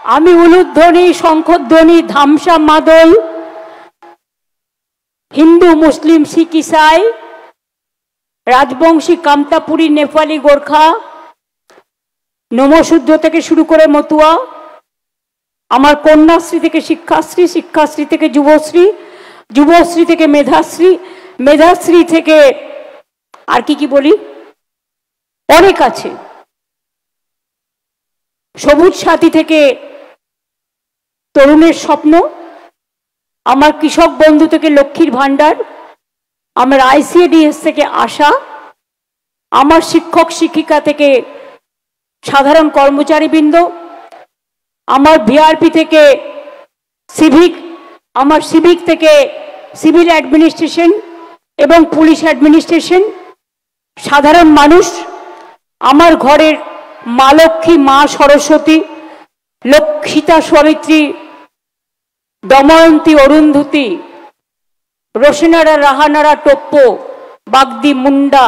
আমি উলুধ্বনি, শঙ্খধ্বনি, ধামসা, মাদল, হিন্দু, মুসলিম, শিখ, ইসাই, রাজবংশী, কামতাপুরী, নেপালি, গোর্খা, নমশুদ্ধ থেকে শুরু করে মতুয়া, আমার কন্যাশ্রী থেকে শিক্ষাশ্রী, শিক্ষাশ্রী থেকে যুবশ্রী, যুবশ্রী থেকে মেধাশ্রী, মেধাশ্রী থেকে আর কি বলি, অনেক আছে। সবুজ সাথী থেকে তরুণের স্বপ্ন, আমার কৃষক বন্ধু থেকে লক্ষ্মীর ভাণ্ডার, আমার আইসিএডিএস থেকে আশা, আমার শিক্ষক শিক্ষিকা থেকে সাধারণ কর্মচারীবৃন্দ, আমার ভিআরপি থেকে সিভিক, আমার সিভিক থেকে সিভিল অ্যাডমিনিস্ট্রেশন এবং পুলিশ অ্যাডমিনিস্ট্রেশন, সাধারণ মানুষ, আমার ঘরের মা লক্ষ্মী, মা সরস্বতী, লক্ষিতা, সাবিত্রী, দময়ন্তী, অরুন্ধতী, রোশনারা, রাহানারা, টপ্প, বাগদি, মুন্ডা,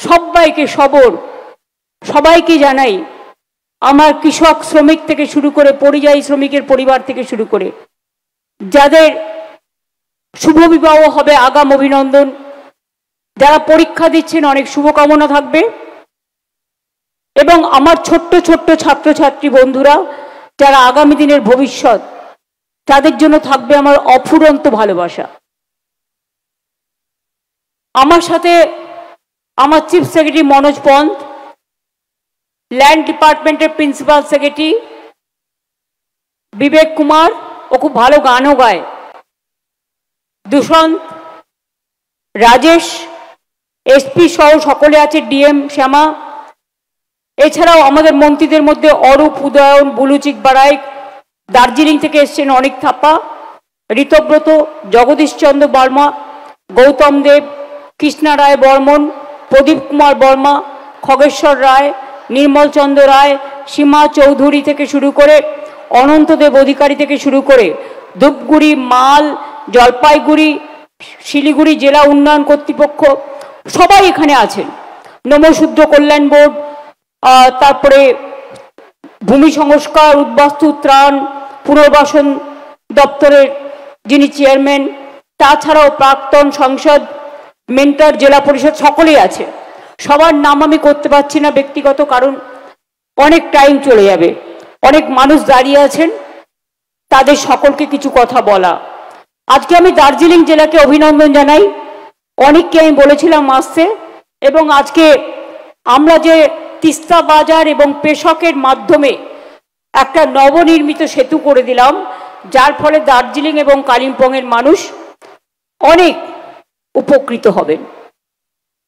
সবাইকে সবর, সবাইকে জানাই আমার কৃষক শ্রমিক থেকে শুরু করে পরিযায়ী শ্রমিকের পরিবার থেকে শুরু করে যাদের শুভ বিবাহ হবে আগাম অভিনন্দন, যারা পরীক্ষা দিচ্ছেন অনেক শুভকামনা থাকবে, এবং আমার ছোট্ট ছোট্ট ছাত্রছাত্রী বন্ধুরা যারা আগামী দিনের ভবিষ্যৎ, তাদের জন্য থাকবে আমার অফুরন্ত ভালোবাসা। আমার সাথে আমার chief secretary Manoj Pant, land ডিপার্টমেন্টের প্রিন্সিপাল সেক্রেটারি বিবেক কুমার, ও খুব ভালো গানও গায়, দূষণ, রাজেশ, এসপি সহ সকলে আছে, ডিএম শ্যামা, এছাড়াও আমাদের মন্ত্রীদের মধ্যে অরূপ, উদয়ন, বুলুচিক বারাইক, দার্জিলিং থেকে এসছেন অনিক থাপা, ঋতব্রত, জগদীশ চন্দ্র বর্মা, গৌতম দেব, কৃষ্ণা রায় বর্মন, প্রদীপ কুমার বর্মা, খগেশ্বর রায়, নির্মল চন্দ্র রায়, সীমা চৌধুরী থেকে শুরু করে অনন্তদেব অধিকারী থেকে শুরু করে ধূপগুড়ি, মাল, জলপাইগুড়ি, শিলিগুড়ি জেলা উন্নয়ন কর্তৃপক্ষ সবাই এখানে আছেন, নমশুদ্ধ কল্যাণ বোর্ড, তারপরে ভূমি সংস্কার, উদ্বাস্তু, ত্রাণ, পুনর্বাসন দপ্তরের যিনি চেয়ারম্যান, তাছাড়াও প্রাক্তন সংসদ, মেন্টর, জেলা পরিষদ সকলেই আছে। সবার নাম আমি করতে পারছি না ব্যক্তিগত, কারণ অনেক টাইম চলে যাবে, অনেক মানুষ দাঁড়িয়ে আছেন, তাদের সকলকে কিছু কথা বলা। আজকে আমি দার্জিলিং জেলাকে অভিনন্দন জানাই, অনেককে আমি বলেছিলাম আসতে, এবং আজকে আমরা যে তিস্তা বাজার এবং পেশকের মাধ্যমে একটা নবনির্মিত সেতু করে দিলাম, যার ফলে দার্জিলিং এবং কালিম্পংয়ের মানুষ অনেক উপকৃত হবেন,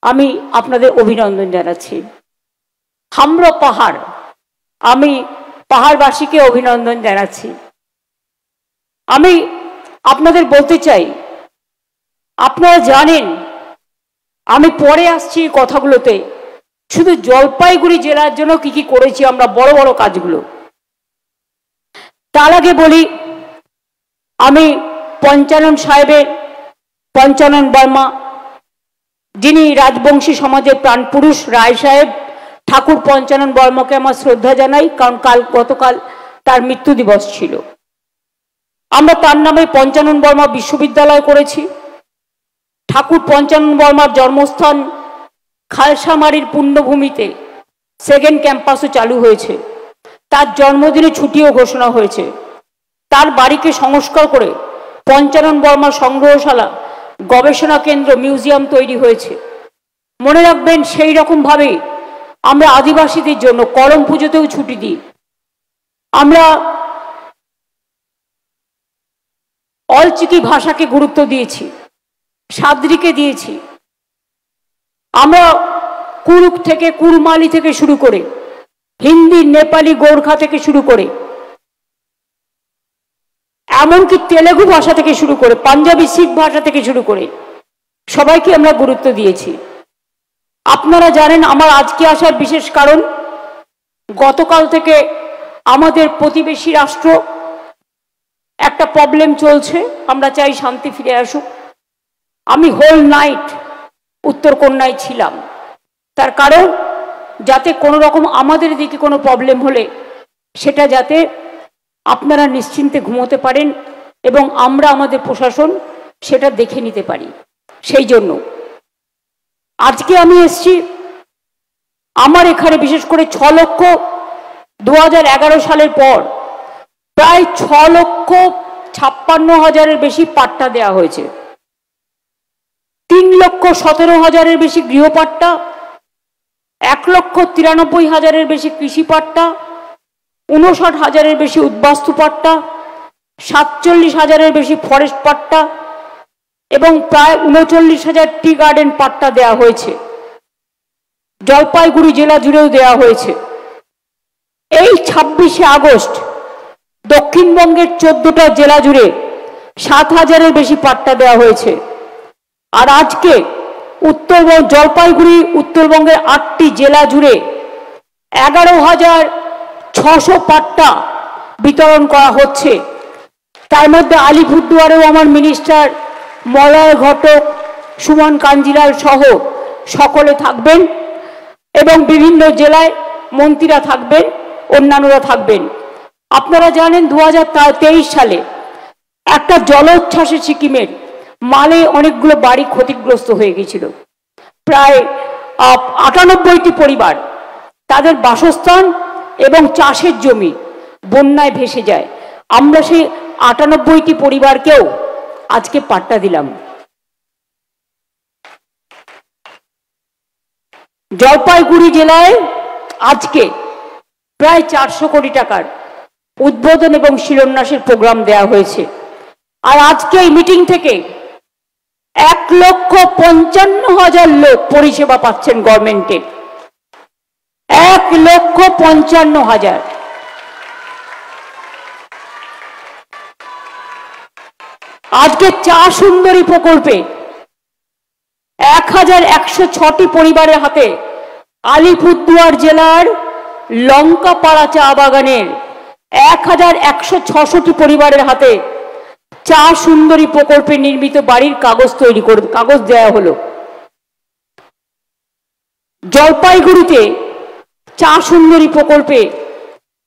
আমি আপনাদের অভিনন্দন জানাচ্ছি। হামরা পাহাড়, আমি পাহাড়বাসীকে অভিনন্দন জানাচ্ছি। আমি আপনাদের বলতে চাই, আপনারা জানেন আমি পরে আসছি কথাগুলোতে, শুধু জলপাইগুড়ি জেলার জন্য কি কি করেছি আমরা, বড় বড় কাজগুলো। তার আগে বলি, আমি পঞ্চানন সাহেবের, পঞ্চানন বর্মা, যিনি রাজবংশী সমাজের প্রাণপুরুষ, রায় সাহেব, ঠাকুর পঞ্চানন বর্মাকে আমার শ্রদ্ধা জানাই, কারণ গতকাল তার মৃত্যু দিবস ছিল। আমরা তার নামে পঞ্চানন বর্মা বিশ্ববিদ্যালয় করেছি। ঠাকুর পঞ্চানন বর্মার জন্মস্থান খালসামারির পুণ্যভূমিতে সেকেন্ড ক্যাম্পাসও চালু হয়েছে, তার জন্মদিনে ছুটিও ঘোষণা হয়েছে। তার বাড়িকে সংস্কার করে পঞ্চানন বর্মা সংগ্রহশালা, গবেষণা কেন্দ্র, মিউজিয়াম তৈরি হয়েছে। মনে রাখবেন, সেই রকমভাবে আমরা আদিবাসীদের জন্য করম পুজোতেও ছুটি দিই। আমরা অলচিকি ভাষাকে গুরুত্ব দিয়েছি, সাদ্রিকে দিয়েছি। আমরা কুরুক থেকে, কুরমালি থেকে শুরু করে হিন্দি, নেপালি, গোর্খা থেকে শুরু করে এমনকি তেলেগু ভাষা থেকে শুরু করে পাঞ্জাবি, শিখ ভাষা থেকে শুরু করে সবাইকে আমরা গুরুত্ব দিয়েছি। আপনারা জানেন আমার আজকে আসার বিশেষ কারণ, গতকাল থেকে আমাদের প্রতিবেশী রাষ্ট্র একটা প্রবলেম চলছে, আমরা চাই শান্তি ফিরে আসুক। আমি হোল নাইট উত্তরকন্যায় ছিলাম, তার কারণ যাতে কোনো রকম আমাদের দিকে কোনো প্রবলেম হলে সেটা যাতে আপনারা নিশ্চিন্তে ঘুমোতে পারেন এবং আমরা আমাদের প্রশাসন সেটা দেখে নিতে পারি। সেই জন্য আজকে আমি এসছি, আমার এখানে বিশেষ করে 6,2011 সালের পর প্রায় 6,56,000-এর বেশি পাট্টা দেওয়া হয়েছে, 3,17,000-এর বেশি গৃহপাট্টা, 1,93,000-এর বেশি কৃষি পাট্টা, 59,000-এর বেশি উদ্বাস্তু পাট্টা, 47,000-এর বেশি ফরেস্ট পাট্টা এবং প্রায় 39,000 টি গার্ডেন পাট্টা দেওয়া হয়েছে। জলপাইগুড়ি জেলা জুড়েও দেওয়া হয়েছে। এই 26শে আগস্ট দক্ষিণবঙ্গের 14টা জেলা জুড়ে 7,000-এর বেশি পাট্টা দেওয়া হয়েছে। আর আজকে জলপাইগুড়ি উত্তরবঙ্গের 8টি জেলা জুড়ে 11,600 পাট্টা বিতরণ করা হচ্ছে। তার মধ্যে আলিপুরদুয়ারেও আমার মিনিস্টার মলয় ঘটক, সুমন কাঞ্জিলাল সহ সকলে থাকবেন এবং বিভিন্ন জেলায় মন্ত্রীরা থাকবেন, অন্যান্যরা থাকবেন। আপনারা জানেন 2023 সালে একটা জলোচ্ছ্বাসে সিকিমের মালে অনেকগুলো বাড়ি ক্ষতিগ্রস্ত হয়ে গিয়েছিল। প্রায় 98টি পরিবার, তাদের বাসস্থান এবং চাষের জমি বন্যায় ভেসে যায়। আমরা সেই 98টি পরিবারকেও আজকে পাট্টা দিলাম। জলপাইগুড়ি জেলায় আজকে প্রায় 400 কোটি টাকার উদ্বোধন এবং শিলান্যাসের প্রোগ্রাম দেওয়া হয়েছে। আর আজকে এই মিটিং থেকে 1,55,000 লোক পরিষেবা পাচ্ছেন গভর্নমেন্টের। 1,55,000। আজকে চা সুন্দরী প্রকল্পে 1,106টি পরিবারের হাতে আলিপুরদুয়ার জেলার লঙ্কাপাড়া চা বাগানের 1,166টি পরিবারের হাতে চা সুন্দরী প্রকল্পে নির্মিত বাড়ির কাগজ দেওয়া হলো। জলপাইগুড়িতে চা সুন্দরী প্রকল্পে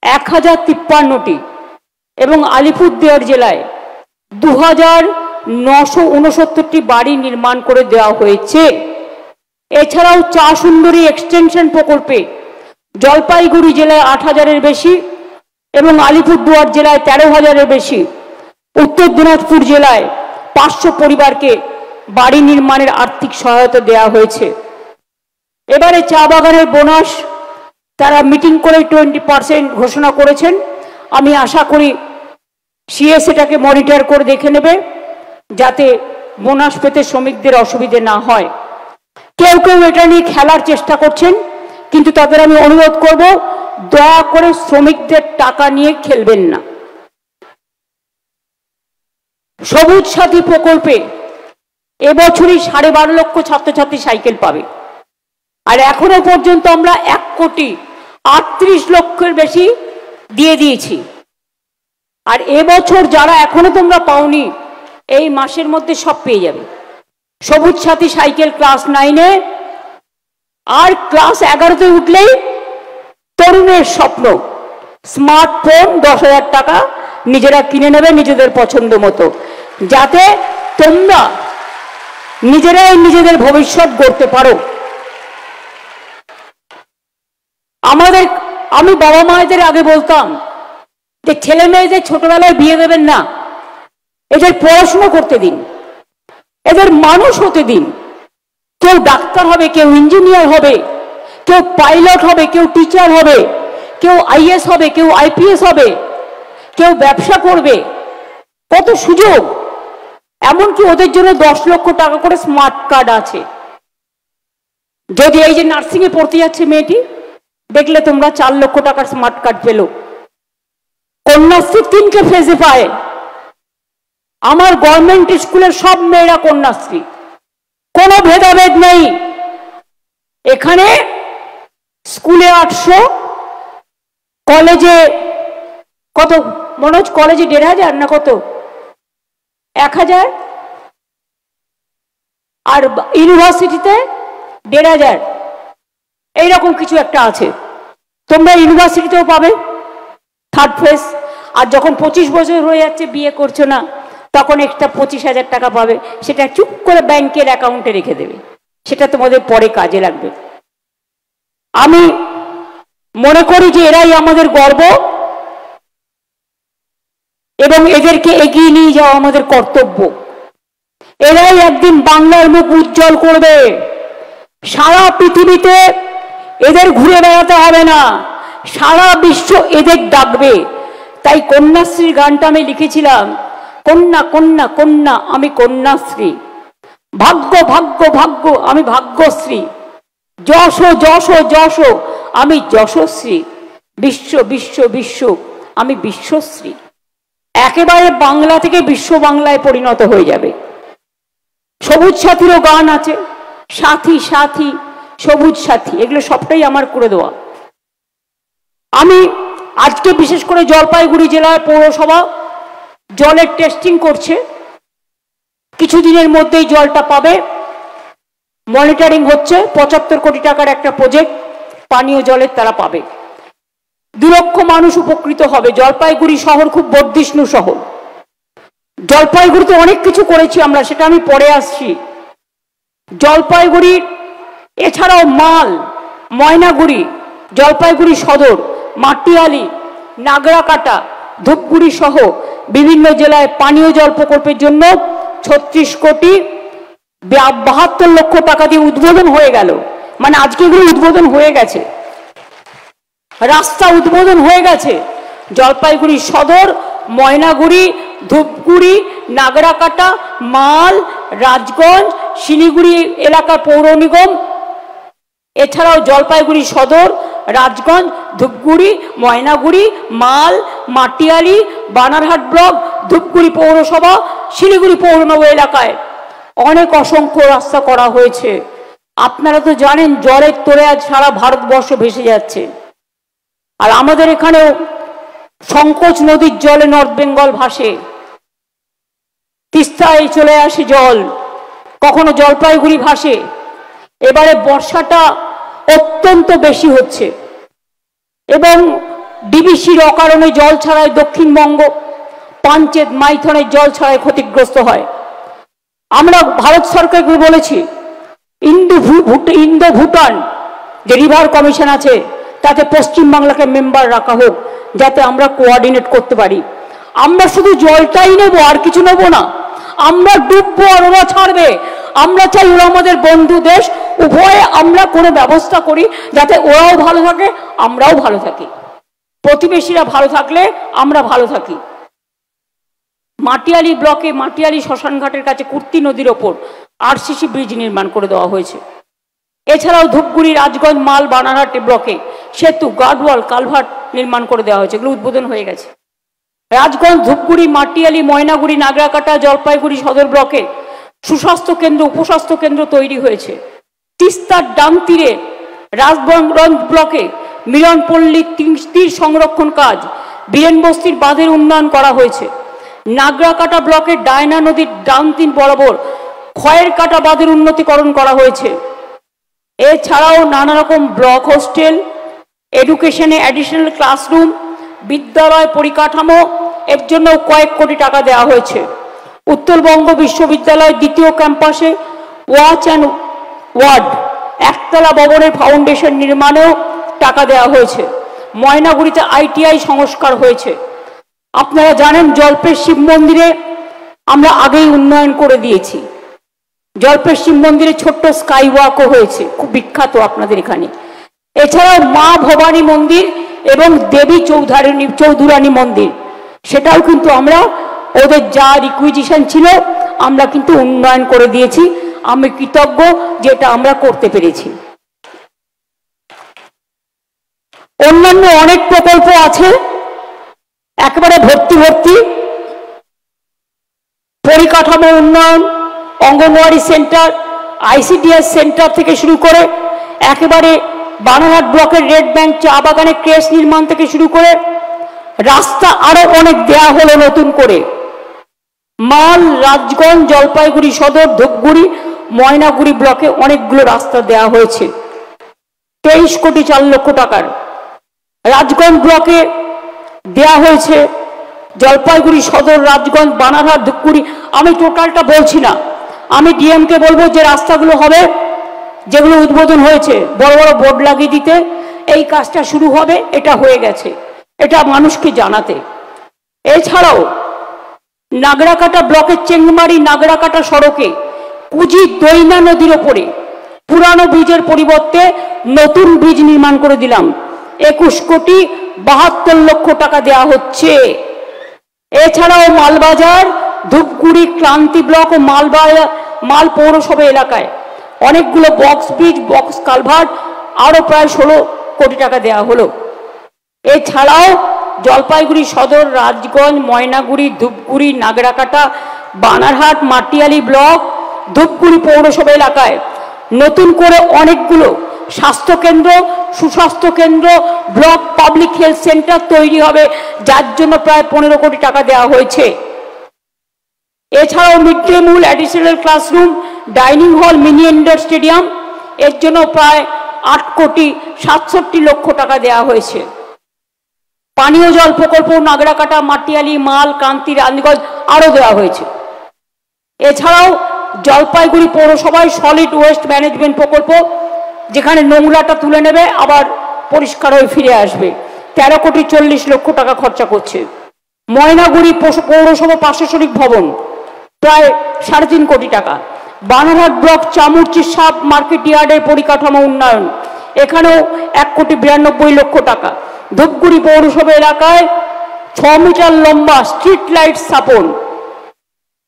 1,053টি এবং আলিপুরদুয়ার জেলায় 2,969টি বাড়ি নির্মাণ করে দেওয়া হয়েছে। এছাড়াও চা সুন্দরী এক্সটেনশন প্রকল্পে জলপাইগুড়ি জেলায় 8,000-এর বেশি এবং আলিপুরদুয়ার জেলায় 13,000-এর বেশি, উত্তর দিনাজপুর জেলায় 500 পরিবারকে বাড়ি নির্মাণের আর্থিক সহায়তা দেওয়া হয়েছে। এবারে চা বাগানের বোনাস তারা মিটিং করে 20% ঘোষণা করেছেন। আমি আশা করি সিএস এটাকে মনিটর করে দেখে নেবে যাতে বোনাস পেতে শ্রমিকদের অসুবিধে না হয়। কেউ কেউ এটা নিয়ে খেলার চেষ্টা করছেন, কিন্তু তাদের আমি অনুরোধ করব দয়া করে শ্রমিকদের টাকা নিয়ে খেলবেন না। সবুজ সাথী প্রকল্পে এবছরই 12.5 লক্ষ ছাত্রছাত্রী সাইকেল পাবে। আর এখনো পর্যন্ত আমরা 1,38,00,000-এর বেশি দিয়ে দিয়েছি। আর এবছর যারা এখনো তোমরা পাওনি, এই মাসের মধ্যে সব পেয়ে যাবে। সবুজ সাথী সাইকেল ক্লাস 9-এ, আর ক্লাস 11-তে উঠলেই তরুণের স্বপ্ন স্মার্টফোন 10,000 টাকা নিজেরা কিনে নেবে নিজেদের পছন্দ মতো, যাতে তোমরা নিজেরাই নিজেদের ভবিষ্যৎ গড়তে পারো। আমি বাবা মায়েদের আগে বলতাম যে ছেলে মেয়েদের ছোটবেলায় বিয়ে দেবেন না, এদের পড়াশোনা করতে দিন, এদের মানুষ হতে দিন। কেউ ডাক্তার হবে, কেউ ইঞ্জিনিয়ার হবে, কেউ পাইলট হবে, কেউ টিচার হবে, কেউ আইএস হবে, কেউ আইপিএস হবে, কেউ ব্যবসা করবে। কত সুযোগ! এমনকি ওদের জন্য 10 লক্ষ টাকা করে স্মার্ট কার্ড আছে। যদি এই যে নার্সিংয়ে পড়তে যাচ্ছে মেয়েটি, দেখলে তোমরা 4 লক্ষ টাকার স্মার্ট কার্ড পেল। কন্যাশ্রী 3টে ফেজে পায়। আমার গভর্নমেন্ট স্কুলের সব মেয়েরা কন্যাশ্রী, কোনো ভেদাভেদ নেই। এখানে স্কুলে 800, কলেজে কত মনোজ? কলেজে 1,500 না কত? 1,000, আর ইউনিভার্সিটিতে 1,500, এইরকম কিছু একটা আছে। তোমরা ইউনিভার্সিটিতেও পাবে 3rd ফেজ। আর যখন 25 বছর হয়ে যাচ্ছে বিয়ে করছো না, তখন একটা 25,000 টাকা পাবে, সেটা চুপ করে ব্যাংকের অ্যাকাউন্টে রেখে দেবে, সেটা তোমাদের পরে কাজে লাগবে। আমি মনে করি যে এরাই আমাদের গর্ব এবং এদেরকে এগিয়ে নিয়ে যাওয়া আমাদের কর্তব্য। এরাই একদিন বাংলার মুখ উজ্জ্বল করবে। সারা পৃথিবীতে এদের ঘুরে বেড়াতে হবে না, সারা বিশ্ব এদের ডাকবে। তাই কন্যাশ্রীর গানটা আমি লিখেছিলাম, কন্যা কন্যা কন্যা আমি কন্যাশ্রী, ভাগ্য ভাগ্য ভাগ্য আমি ভাগ্যশ্রী, যশ যশ যশ আমি যশশ্রী, বিশ্ব বিশ্ব বিশ্ব আমি বিশ্বশ্রী। একেবারে বাংলা থেকে বিশ্ব বাংলায় পরিণত হয়ে যাবে। সবুজ সাথীরও গান আছে, সাথী সাথী সবুজ সাথী, এগুলো সবটাই আমার করে দেওয়া। আমি আজকে বিশেষ করে জলপাইগুড়ি জেলায় পৌরসভা জলের টেস্টিং করছে, কিছুদিনের মধ্যেই জলটা পাবে, মনিটরিং হচ্ছে। 75 কোটি টাকার একটা প্রজেক্ট পানীয় জলের তারা পাবে, 2 লক্ষ মানুষ উপকৃত হবে। জলপাইগুড়ি শহর খুব বর্ধিষ্ণু শহর, জলপাইগুড়িতে অনেক কিছু করেছি আমরা, সেটা আমি পরে আসছি। জলপাইগুড়ির এছাড়াও মাল, ময়নাগুড়ি, জলপাইগুড়ি সদর, মাটিয়ালি, নাগরাকাটা, ধূপগুড়ি সহ বিভিন্ন জেলায় পানীয় জল প্রকল্পের জন্য 36 কোটি 72 লক্ষ টাকা দিয়ে উদ্বোধন হয়ে গেল। মানে আজকে এগুলো উদ্বোধন হয়ে গেছে, রাস্তা উদ্বোধন হয়ে গেছে। জলপাইগুড়ি সদর, ময়নাগুড়ি, ধূপগুড়ি, নাগরাকাটা, মাল, রাজগঞ্জ, শিলিগুড়ি এলাকার পৌর নিগম, এছাড়াও জলপাইগুড়ি সদর, রাজগঞ্জ, ধূপগুড়ি, ময়নাগুড়ি, মাল, মাটিয়ালি, বানারহাট ব্লক, ধূপগুড়ি পৌরসভা, শিলিগুড়ি পৌরনগর এলাকায় অনেক অসংখ্য রাস্তা করা হয়েছে। আপনারা তো জানেন জলের তোরে আজ সারা ভারতবর্ষ ভেসে যাচ্ছে। আর আমাদের এখানেও সংকোচ নদীর জলে নর্থ বেঙ্গল ভাসে, তিস্তায় চলে আসে জল, কখনো জলপাইগুড়ি ভাসে। এবারে বর্ষাটা অত্যন্ত বেশি হচ্ছে এবং ডিবিসির অকারণে জল ছাড়ায় দক্ষিণবঙ্গ, পাঞ্চেত, মাইথনের জল ছাড়ায় ক্ষতিগ্রস্ত হয়। আমরা ভারত সরকারকে বলেছি ইন্দো ভুটান যে রিভার কমিশন আছে তাতে পশ্চিমবাংলাকে মেম্বার রাখা হোক, যাতে আমরা কোঅর্ডিনেট করতে পারি। আমরা শুধু জলটাই নেব, আর কিছু নেব না। আমরা ডুববো আর ওরা ছাড়বে। আমরা চাই ওরা আমাদের বন্ধু দেশ, উভয়ে আমরা কোনো ব্যবস্থা করি যাতে ওরাও ভালো থাকে, আমরাও ভালো থাকি। প্রতিবেশীরা ভালো থাকলে আমরা ভালো থাকি। মাটিয়ালি ব্লকে মাটিয়ালি শ্মশানঘাটের কাছে কুর্তি নদীর ওপর আরসিসি ব্রিজ নির্মাণ করে দেওয়া হয়েছে। এছাড়াও ধূপগুড়ি, রাজগঞ্জ, মাল, বানারহাট ব্লকে সেতু, গার্ডওয়াল, কালভার্ট নির্মাণ করে দেওয়া হয়েছে, এগুলো উদ্বোধন হয়ে গেছে। রাজগঞ্জ, ধূপগুড়ি, মাটিয়ালি, ময়নাগুড়ি, নাগরাকাটা, জলপাইগুড়ি সদর ব্লকে সুস্বাস্থ্য কেন্দ্র, উপস্বাস্থ্য কেন্দ্র তৈরি হয়েছে। তিস্তার ডান তীরে রাজগঞ্জ ব্লকে মিলনপল্লী তীর সংরক্ষণ কাজ, বীরেনবস্তির বাঁধের উন্নয়ন করা হয়েছে। নাগরাকাটা ব্লকের ডায়না নদীর ডান তীর বরাবর খয়ের কাটা বাঁধের উন্নতিকরণ করা হয়েছে। এছাড়াও নানা রকম ব্লক হোস্টেল, এডুকেশনে অ্যাডিশনাল ক্লাসরুম, বিদ্যালয় পরিকাঠামো এর জন্য কয়েক কোটি টাকা দেওয়া হয়েছে। উত্তরবঙ্গ বিশ্ববিদ্যালয় দ্বিতীয় ক্যাম্পাসে ওয়াচ অ্যান্ড ওয়ার্ড একতলা ভবনের ফাউন্ডেশন নির্মাণেও টাকা দেওয়া হয়েছে। ময়নাগুড়িতে আইটিআই সংস্কার হয়েছে। আপনারা জানেন জল্পের শিব মন্দিরে আমরা আগেই উন্নয়ন করে দিয়েছি। জল্পের শিব মন্দিরে ছোট্ট স্কাই ওয়াকও হয়েছে, খুব বিখ্যাত আপনাদের এখানে। এছাড়াও মা ভবানী মন্দির এবং দেবী চৌধুরানী মন্দির, সেটাও কিন্তু আমরা ওদের যা রিকুইজিশন ছিল আমরা কিন্তু উন্নয়ন করে দিয়েছি। আমি কৃতজ্ঞ যেটা আমরা করতে পেরেছি। অন্যান্য অনেক প্রকল্প আছে, একেবারে ভর্তি ভর্তি। পরিকাঠামো উন্নয়ন, অঙ্গনওয়াড়ি সেন্টার, আইসিডিএস সেন্টার থেকে শুরু করে একেবারে বানারহাট ব্লকের রেড ব্যাংক চা বাগানে ক্রেশ নির্মাণ থেকে শুরু করে রাস্তা আরো অনেক দেয়া হলো নতুন করে। মাল, রাজগঞ্জ, জলপাইগুড়ি সদর, ধূপগুড়ি, ময়নাগুড়ি ব্লকে অনেকগুলো রাস্তা দেয়া হয়েছে 23 কোটি 4 লক্ষ টাকার। রাজগঞ্জ ব্লকে দেয়া হয়েছে জলপাইগুড়ি সদর, রাজগঞ্জ, বানারহাট, ধূপগুড়ি, আমি টোটালটা বলছি না। আমি ডিএমকে বলবো যে রাস্তাগুলো হবে, যেগুলো উদ্বোধন হয়েছে, বড় বড় বোর্ড লাগিয়ে দিতে, এই কাজটা শুরু হবে, এটা হয়ে গেছে, এটা মানুষকে জানাতে। এছাড়াও নাগরাকাটা ব্লকের চেংমারি নাগরাকাটা সড়কে কুজি দৈনা নদীর ওপরে পুরানো ব্রিজের পরিবর্তে নতুন ব্রিজ নির্মাণ করে দিলাম। 21,72,00,000 টাকা দেওয়া হচ্ছে। এছাড়াও মালবাজার, ধূপগুড়ি, ক্রান্তি ব্লক ও মাল পৌরসভা এলাকায় অনেকগুলো বক্স ব্রিজ, বক্স কালভার্ট, আরও প্রায় 16 কোটি টাকা দেওয়া হলো। এছাড়াও জলপাইগুড়ি সদর, রাজগঞ্জ, ময়নাগুড়ি, ধূপগুড়ি, নাগরাকাটা, বানারহাট, মাটিয়ালি ব্লক, ধূপগুড়ি পৌরসভা এলাকায় নতুন করে অনেকগুলো স্বাস্থ্যকেন্দ্র, সুস্বাস্থ্য কেন্দ্র, ব্লক পাবলিক হেলথ সেন্টার তৈরি হবে, যার জন্য প্রায় 15 কোটি টাকা দেওয়া হয়েছে। এছাড়াও mid day meal, additional classroom, dining hall, mini indoor stadium, এর জন্য প্রায় 8,67,00,000 টাকা দেওয়া হয়েছে। পানীয় জল প্রকল্প নাগরাকাটা, মাটিয়ালি, মাল, কান্তি, রানীগঞ্জ আরও দেওয়া হয়েছে। এছাড়াও জলপাইগুড়ি পৌরসভায় সলিড ওয়েস্ট ম্যানেজমেন্ট প্রকল্প, যেখানে নোংরাটা তুলে নেবে আবার পরিষ্কার হয়ে ফিরে আসবে, 13,40,00,000 টাকা খরচা করছে। ময়নাগুড়ি পৌরসভা প্রশাসনিক ভবন প্রায় 3.5 কোটি টাকা। Banarhat block Chamurchi sub market ইয়ার্ডের পরিকাঠামো উন্নয়ন, এখানেও 1,92,00,000 টাকা। ধূপগুড়ি পৌরসভা এলাকায় 6 মিটার লম্বা স্ট্রিট লাইট স্থাপন,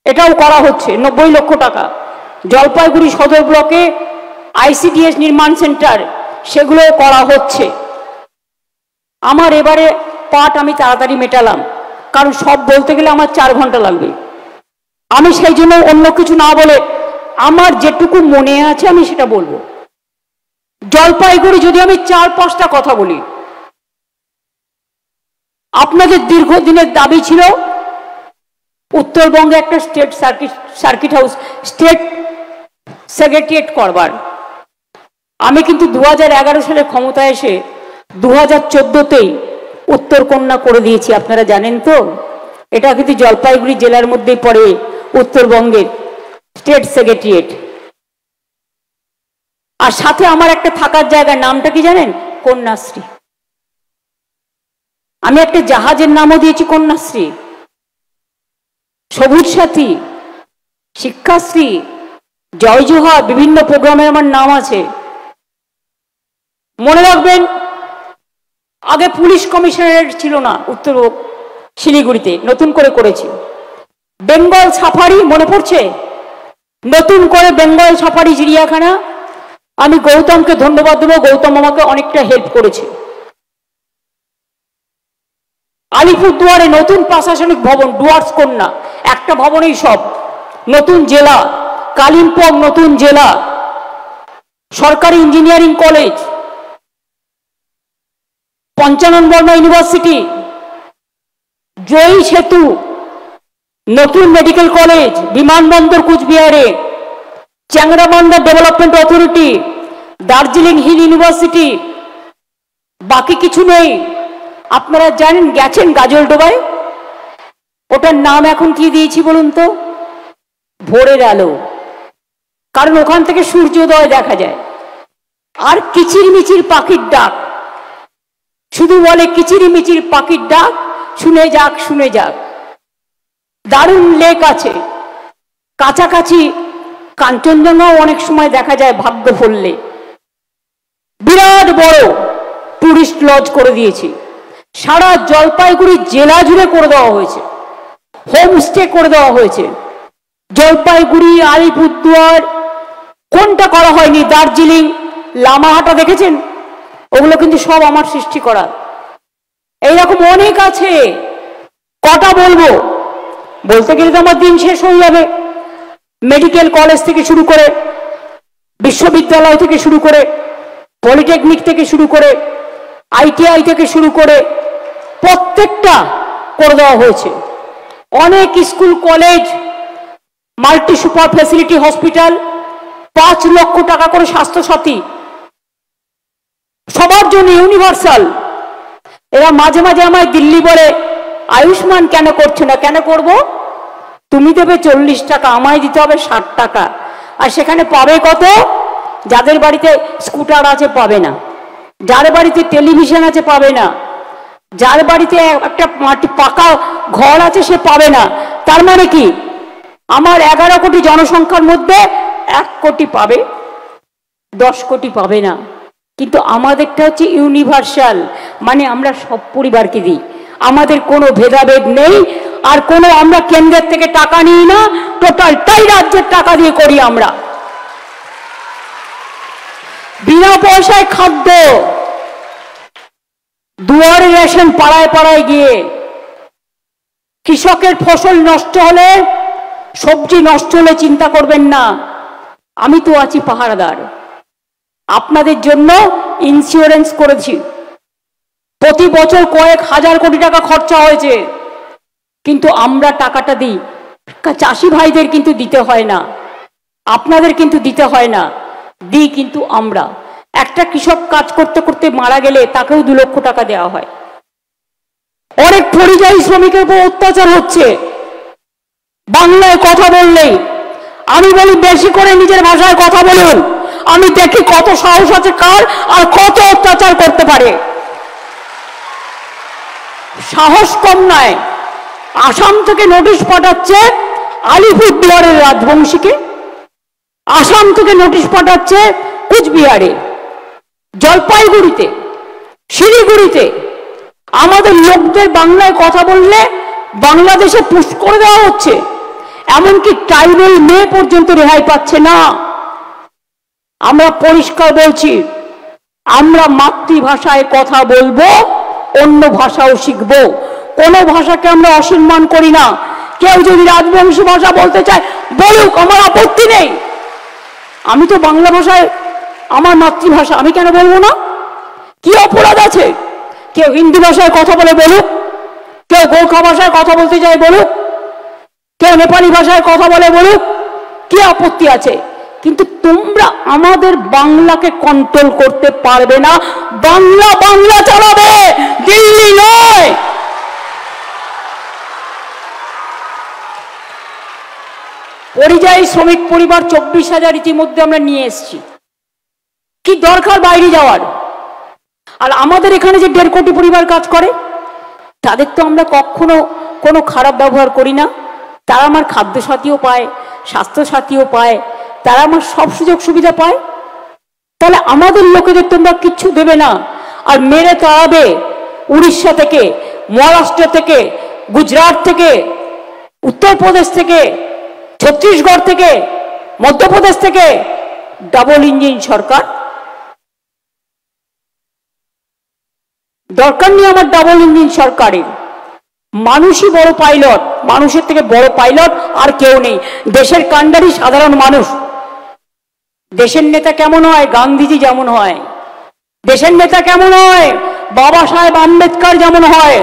এটাও করা হচ্ছে, 90,00,000 টাকা। জলপাইগুড়ি সদর ব্লকে আইসিডিএস নির্মাণ সেন্টার, সেগুলোও করা হচ্ছে। আমার এবারে পাঠ আমি তাড়াতাড়ি মেটালাম, কারণ সব বলতে গেলে আমার 4 ঘন্টা লাগবে। আমি সেই জন্য অন্য কিছু না বলে আমার যেটুকু মনে আছে আমি সেটা বলবো। জলপাইগুড়ি যদি আমি 4-5টা কথা বলি, আপনাদের দীর্ঘদিনের দাবি ছিল উত্তরবঙ্গে একটা state circuit house, state secretariat করবার। আমি কিন্তু 2011 সালে ক্ষমতায় এসে 2014তেই উত্তরকন্যা করে দিয়েছি, আপনারা জানেন তো। এটা কিন্তু জলপাইগুড়ি জেলার মধ্যেই পড়ে উত্তরবঙ্গের স্টেট সেক্রেটারিয়েট। আর সাথে আমার একটা থাকার জায়গার নামটা কি জানেন? কন্যাশ্রী। আমি একটা জাহাজের নামও দিয়েছি কন্যাশ্রী, সবুজ সাথী, শিক্ষাশ্রী, জয় জোহার, বিভিন্ন প্রোগ্রামে আমার নাম আছে। মনে রাখবেন, আগে পুলিশ কমিশনারেট ছিল না উত্তর শিলিগুড়িতে, নতুন করে করেছি। বেঙ্গল সাফারি মনে পড়ছে? নতুন করে বেঙ্গল সাফারি চিড়িয়াখানা, আমি গৌতমকে ধন্যবাদ দেবো, গৌতম আমাকে অনেকটা হেল্প করেছে। আলিপুরদুয়ারে নতুন প্রশাসনিক ভবন, ডুয়ার্স কন্যা, একটা ভবনেই সব, নতুন জেলা। কালিম্পং নতুন জেলা, সরকারি engineering college, Panchanan Barma university, Joyee Setu, নতুন মেডিকেল কলেজ, বিমানবন্দর কুচবিহারে, Changrabandha development authority, Darjeeling hill university. বাকি কিছু নেই। আপনারা জানেন, গেছেন গাজলডোবায়, ওটার নাম এখন কি দিয়েছি বলুন তো? ভোরের আলো, কারণ ওখান থেকে সূর্যোদয় দেখা যায়। আর কিচিরমিচির পাখির ডাক, শুধু বলে কিচিরমিচির পাখির ডাক, শুনে যাক শুনে যাক। দারুণ লেক আছে কাছাকাছি, কাঞ্চনজঙ্ঘাও অনেক সময় দেখা যায় ভাগ্য ফললে। বিরাট বড় টুরিস্ট লজ করে দিয়েছি, সারা জলপাইগুড়ি জেলা জুড়ে করে দেওয়া হয়েছে, হোমস্টে করে দেওয়া হয়েছে। জলপাইগুড়ি, আলিপুরদুয়ার, কোনটা করা হয়নি? দার্জিলিং, লামাহাটা দেখেছেন? ওগুলো কিন্তু সব আমার সৃষ্টি করা। এইরকম অনেক আছে, কটা বলবো? বলতে গেলে তো আমার দিন শেষ হয়ে যাবে। মেডিকেল কলেজ থেকে শুরু করে, বিশ্ববিদ্যালয় থেকে শুরু করে, পলিটেকনিক থেকে শুরু করে, আইটিআই থেকে শুরু করে প্রত্যেকটা করে দেওয়া হয়েছে। অনেক school college, multi super facility hospital, 5 লক্ষ টাকা করে স্বাস্থ্যসাথী, সবার জন্য ইউনিভার্সাল। এরা মাঝে মাঝে আমায় দিল্লি বলে, আয়ুষ্মান কেন করছো না? কেন করব? তুমি দেবে 40 টাকা, আমায় দিতে হবে 60 টাকা। আর সেখানে পাবে কত? যাদের বাড়িতে স্কুটার আছে পাবে না, যার বাড়িতে টেলিভিশন আছে পাবে না, যার বাড়িতে একটা পাকা ঘর আছে সে পাবে না। তার মানে কি? আমার 11 কোটি জনসংখ্যার মধ্যে 1 কোটি পাবে, 10 কোটি পাবে না। কিন্তু আমাদেরটা হচ্ছে ইউনিভার্সাল, মানে আমরা সব পরিবারকে দিই, আমাদের কোনো ভেদাভেদ নেই। আর কোনো আমরা কেন্দ্রের থেকে টাকা নিই না, টোটালটাই রাজ্যের টাকা দিয়ে করি আমরা। বিনা পয়সায় খাদ্য, দুয়ারে রেশন, পাড়ায় পাড়ায় গিয়ে। কৃষকের ফসল নষ্ট হলে, সবজি নষ্ট হলে চিন্তা করবেন না, আমি তো আছি পাহারাদার। আপনাদের জন্য ইন্স্যুরেন্স করেছি, প্রতি বছর কয়েক হাজার কোটি টাকা খরচা হয়েছে, কিন্তু আমরা টাকাটা দিই। চাষি ভাইদের কিন্তু দিতে হয় না, আপনাদের কিন্তু দিতে হয় না, দিই কিন্তু আমরা। একটা কৃষক কাজ করতে করতে মারা গেলে তাকেও 2 লক্ষ টাকা দেওয়া হয়। অনেক পরিযায়ী শ্রমিকের উপর অত্যাচার হচ্ছে। বাংলায় কথা বললেই আমি বলি বেশি করে নিজের ভাষায় কথা বলুন, আমি দেখি কত সাহস আছে কার, আর কত অত্যাচার করতে পারে। সাহস কম নয়। আসাম থেকে নোটিশ পাঠাচ্ছে আলিপুরদুয়ারের রাজবংশীকে, আসাম থেকে নোটিশ পাঠাচ্ছে কুচবিহারে, জলপাইগুড়িতে, শিলিগুড়িতে। আমাদের লোকদের বাংলায় কথা বললে বাংলাদেশে পুশ করে দেওয়া হচ্ছে, এমনকি ট্রাইবেল মেয়ে পর্যন্ত রেহাই পাচ্ছে না। আমরা পরিষ্কার বলছি, আমরা মাতৃভাষায় কথা বলবো, অন্য ভাষাও শিখবো। কোনো ভাষাকে আমরা অসম্মান করি না। কেউ যদি রাজবংশী ভাষা বলতে চায় বলুক, আমার আপত্তি নেই। আমি তো বাংলা ভাষায়, আমার মাতৃভাষা, আমি কেন বলবো না? কি অপরাধ আছে? কেউ হিন্দি ভাষায় কথা বলে বলুক, কেউ গোর্খা ভাষায় কথা বলতে চায় বলুক, কেউ নেপালি ভাষায় কথা বলে বলুক, কি আপত্তি আছে? কিন্তু তোমরা আমাদের বাংলাকে কন্ট্রোল করতে পারবে না। বাংলা বাংলা চালাবে, দিল্লি নয়। পরিযায়ী শ্রমিক পরিবার 24,000 ইতিমধ্যে আমরা নিয়ে এসেছি। কি দরকার বাইরে যাওয়ার? আর আমাদের এখানে যে 1.5 কোটি পরিবার কাজ করে, তাদের তো আমরা কখনো কোনো খারাপ ব্যবহার করি না। তারা আমার খাদ্য সাথীও পায়, স্বাস্থ্য সাথীও পায়, তারা আমার সব সুযোগ সুবিধা পায়। তাহলে আমাদের লোকেদের তোমরা কিচ্ছু দেবে না, আর মেরে তাড়াবে উড়িষ্যা থেকে, মহারাষ্ট্র থেকে, গুজরাট থেকে, উত্তরপ্রদেশ থেকে, ছত্তিশগড় থেকে, মধ্যপ্রদেশ থেকে। ডাবল ইঞ্জিন সরকার, দরকার নেই আমার ডাবল ইঞ্জিন সরকারের। মানুষই বড় পাইলট, মানুষের থেকে বড় পাইলট আর কেউ নেই। দেশের কাণ্ডারি সাধারণ মানুষ। দেশের নেতা কেমন হয়? গান্ধীজি যেমন হয়। দেশের নেতা কেমন হয়? বাবা সাহেব আম্বেদকর যেমন হয়।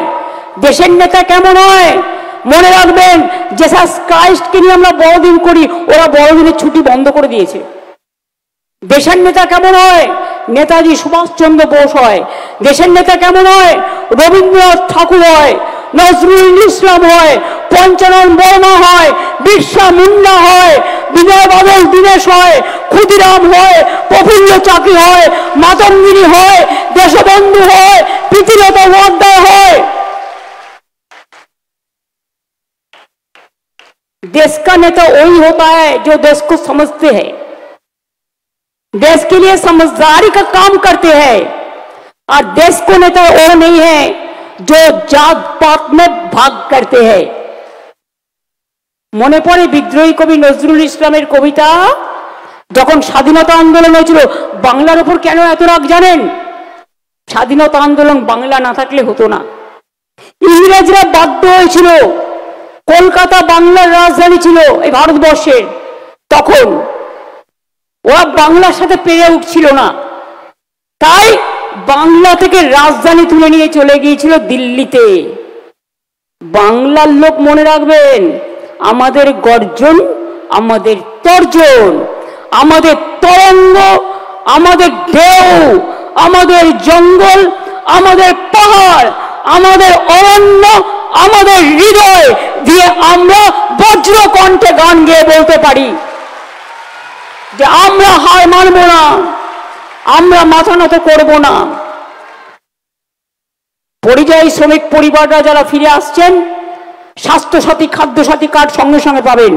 দেশের নেতা কেমন হয়? মনে রাখবেন, জেসাস ক্রাইস্টকে নিয়ে আমরা বড়দিন করি, ওরা বড়দিনের ছুটি বন্ধ করে দিয়েছে। দেশের নেতা কেমন হয়? নেতাজি সুভাষচন্দ্র বোস হয়। দেশের নেতা কেমন হয়? রবীন্দ্রনাথ ঠাকুর হয়, নজরুল ইসলাম হয়, পঞ্চানন বর্মা হয়, বিরসা মুন্ডা হয়, বিনয় বাদল দীনেশ হয়, ক্ষুদিরাম হয়, প্রফুল্ল চাকি হয়, মাতঙ্গিনী হয়, দেশবন্ধু হয়, প্রীতিলতা ওয়াদ্দেদার হয়। देश का नेता वही होता है जो देश को समझते हैं, देश के लिए समझदारी का काम करते हैं। और देश को नेता वो नहीं है जो जात पात में भाग करते हैं। মনে পড়ে বিদ্রোহী কবি নজরুল ইসলামের কবিতা, যখন স্বাধীনতা আন্দোলন হয়েছিল। বাংলার উপর কেন এত রাগ জানেন? স্বাধীনতা আন্দোলন বাংলা না থাকলে হতো না। ইংরেজরা বাধ্য হয়েছিল, কলকাতা বাংলার রাজধানী ছিল এই ভারতবর্ষের, তখন ওরা বাংলার সাথে পেরে উঠছিল না, তাই বাংলা থেকে রাজধানী তুলে নিয়ে চলে গিয়েছিল দিল্লিতে। বাংলার লোক মনে রাখবেন, আমাদের গর্জন, আমাদের তর্জন, আমাদের তরঙ্গ, আমাদের ঢেউ, আমাদের জঙ্গল, আমাদের পাহাড়, আমাদের অরণ্য, আমাদের হৃদয় দিয়ে আমরা বজ্র কণ্ঠে গান গেয়ে বলতে পারি যে আমরা হার মানব না, আমরা মাথা নত করব না। পরিযায়ী শ্রমিক পরিবাররা যারা ফিরে আসছেন, স্বাস্থ্যসাথী খাদ্যসাথী কার্ড সঙ্গে সঙ্গে পাবেন।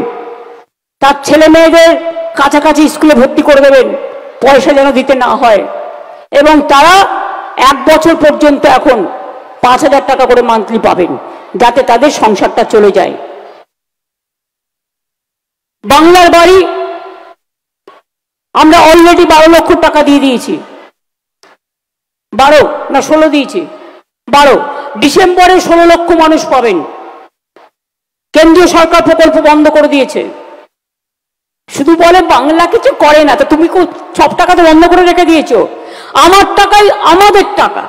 তার ছেলে মেয়েদের কাছাকাছি স্কুলে ভর্তি করে দেবেন, পয়সা যেন দিতে না হয়। এবং তারা 1 বছর পর্যন্ত এখন 5,000 টাকা করে মান্থলি পাবেন, যাতে তাদের সংসারটা চলে যায়। বাংলার বাড়ি আমরা অলরেডি 12 লক্ষ টাকা দিয়ে দিয়েছি। 12 না 16 দিয়েছি, 12। ডিসেম্বরে 16 লক্ষ মানুষ পাবেন। কেন্দ্রীয় সরকার প্রকল্প বন্ধ করে দিয়েছে। শুধু বলে বাংলা কিছু করে না, তো তুমি সব টাকা তো বন্ধ করে রেখে দিয়েছো। আমার টাকাই আমাদের টাকা,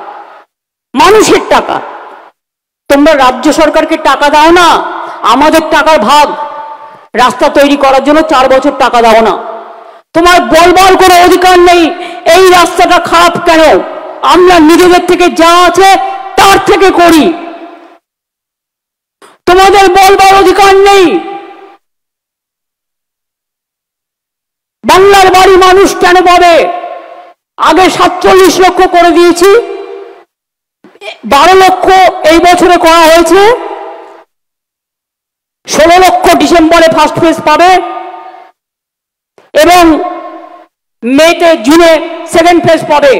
মানুষের টাকা। তোমরা রাজ্য সরকারকে টাকা দাও না, আমাদের টাকার ভাগ। রাস্তা তৈরি করার জন্য 4 বছর টাকা দাও না। তোমার বলবার কোনো অধিকার নেই এই রাস্তাটা খারাপ কেন। আমরা নিজেদের থেকে যা আছে তার থেকে করি। তোমাদের বলবার অধিকার নেই বাংলার বাড়ি মানুষ কেন পাবে। আগে 47 লক্ষ করে দিয়েছি, 12 লক্ষ এই বছরে করা হয়েছে, 16 লক্ষ ডিসেম্বরে ফার্স্ট ফেজ পাবে এবং মেতে জুনে সেকেন্ড ফেজ পাবে।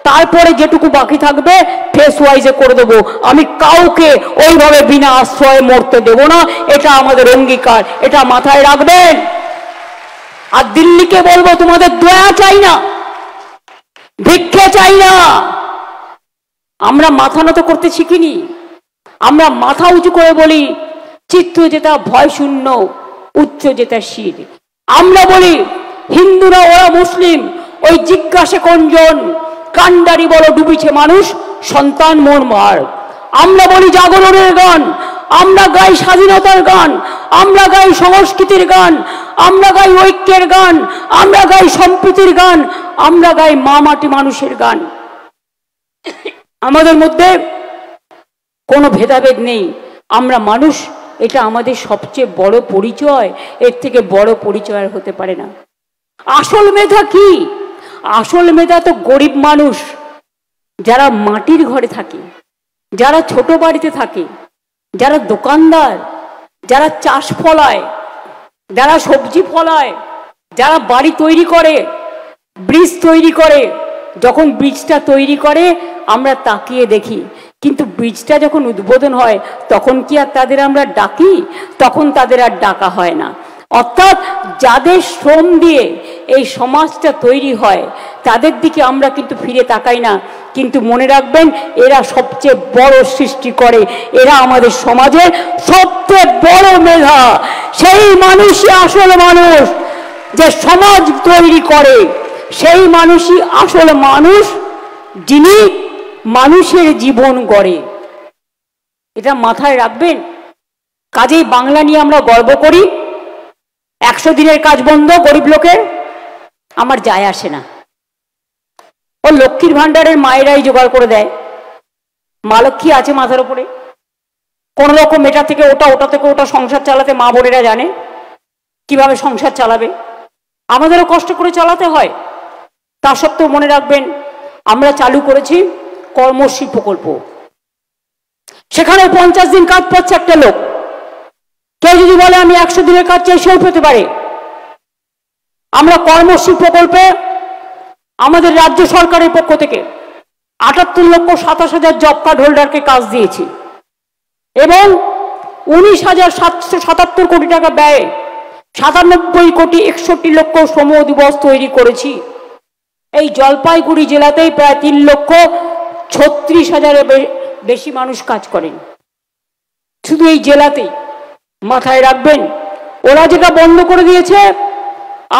তারপরে যেটুকু বাকি থাকবে ফেজ ওয়াইজে করে দেবো। আমি কাউকে ওইভাবে বিনা আশ্রয়ে মরতে দেব না, এটা আমাদের অঙ্গীকার, এটা মাথায় রাখবেন। আর দিল্লিকে বলবো তোমাদের দয়া চাই না, ভিক্ষে চাই না। আমরা মাথা নত করতে শিখিনি, আমরা মাথা উঁচু করে বলি চিত্ত যেটা ভয় শূন্য, উচ্চ যেটা শির। আমরা বলি হিন্দুরা ওরা মুসলিম, ওই জিজ্ঞাসে কোনজন, কান্ডারি বলো ডুবিছে মানুষ, সন্তান মোর মার। আমরা বলি জাগরণের গান, আমরা গাই স্বাধীনতার গান, আমরা গাই সংস্কৃতির গান, আমরা গাই ঐক্যের গান, আমরা গাই সম্প্রীতির গান, আমরা গাই মা মাটি মানুষের গান। আমাদের মধ্যে কোনো ভেদাভেদ নেই, আমরা মানুষ। এটা আমাদের সবচেয়ে বড় পরিচয়, এর থেকে বড় পরিচয় আর হতে পারে না। আসল মেধা কি? আসল মেধা তো গরিব মানুষ, যারা মাটির ঘরে থাকে, যারা ছোট বাড়িতে থাকে, যারা দোকানদার, যারা চাষ ফলায়, যারা সবজি ফলায়, যারা বাড়ি তৈরি করে, ব্রিজ তৈরি করে। যখন ব্রিজটা তৈরি করে আমরা তাকিয়ে দেখি, কিন্তু ব্রিজটা যখন উদ্বোধন হয় তখন কি আর তাদের আমরা ডাকি? তখন তাদের আর ডাকা হয় না। অর্থাৎ যাদের শ্রম দিয়ে এই সমাজটা তৈরি হয় তাদের দিকে আমরা কিন্তু ফিরে তাকাই না। কিন্তু মনে রাখবেন, এরা সবচেয়ে বড় সৃষ্টি করে, এরা আমাদের সমাজের সবচেয়ে বড় মেধা। সেই মানুষই আসল মানুষ, যে সমাজ তৈরি করে। সেই মানুষই আসল মানুষ, যিনি মানুষের জীবন গড়ে। এটা মাথায় রাখবেন। কাজেই বাংলা নিয়ে আমরা গর্ব করি। 100 দিনের কাজ বন্ধ গরিব লোকের, আমার যায় আসে না। ও লক্ষ্মীর ভান্ডারের মায়েরাই জোগাড় করে দেয়। মা লক্ষ্মী আছে মাথার উপরে, কোন রকম এটা থেকে ওটা, ওটা থেকে ওটা সংসার চালাতে মা বোনেরা জানে কিভাবে সংসার চালাবে। আমাদেরও কষ্ট করে চালাতে হয়। তা সত্ত্বেও মনে রাখবেন, আমরা চালু করেছি কর্মশ্রী প্রকল্প। সেখানে 50 দিন কাজ পাচ্ছে একটা লোক। কেউ যদি বলে আমি 100 দিনের কাজ চাই, সেও পেতে পারে। আমরা কর্মশ্রী প্রকল্পে আমাদের রাজ্য সরকারের পক্ষ থেকে 78,27,000 জব কার্ড হোল্ডারকে কাজ দিয়েছি এবং 19,777 কোটি টাকা ব্যয়ে 97,61,00,000 শ্রম দিবস তৈরি করেছি। এই জলপাইগুড়ি জেলাতেই প্রায় 3,36,000-এর বেশি মানুষ কাজ করেন শুধু এই জেলাতেই। মাথায় রাখবেন, ওরা যেটা বন্ধ করে দিয়েছে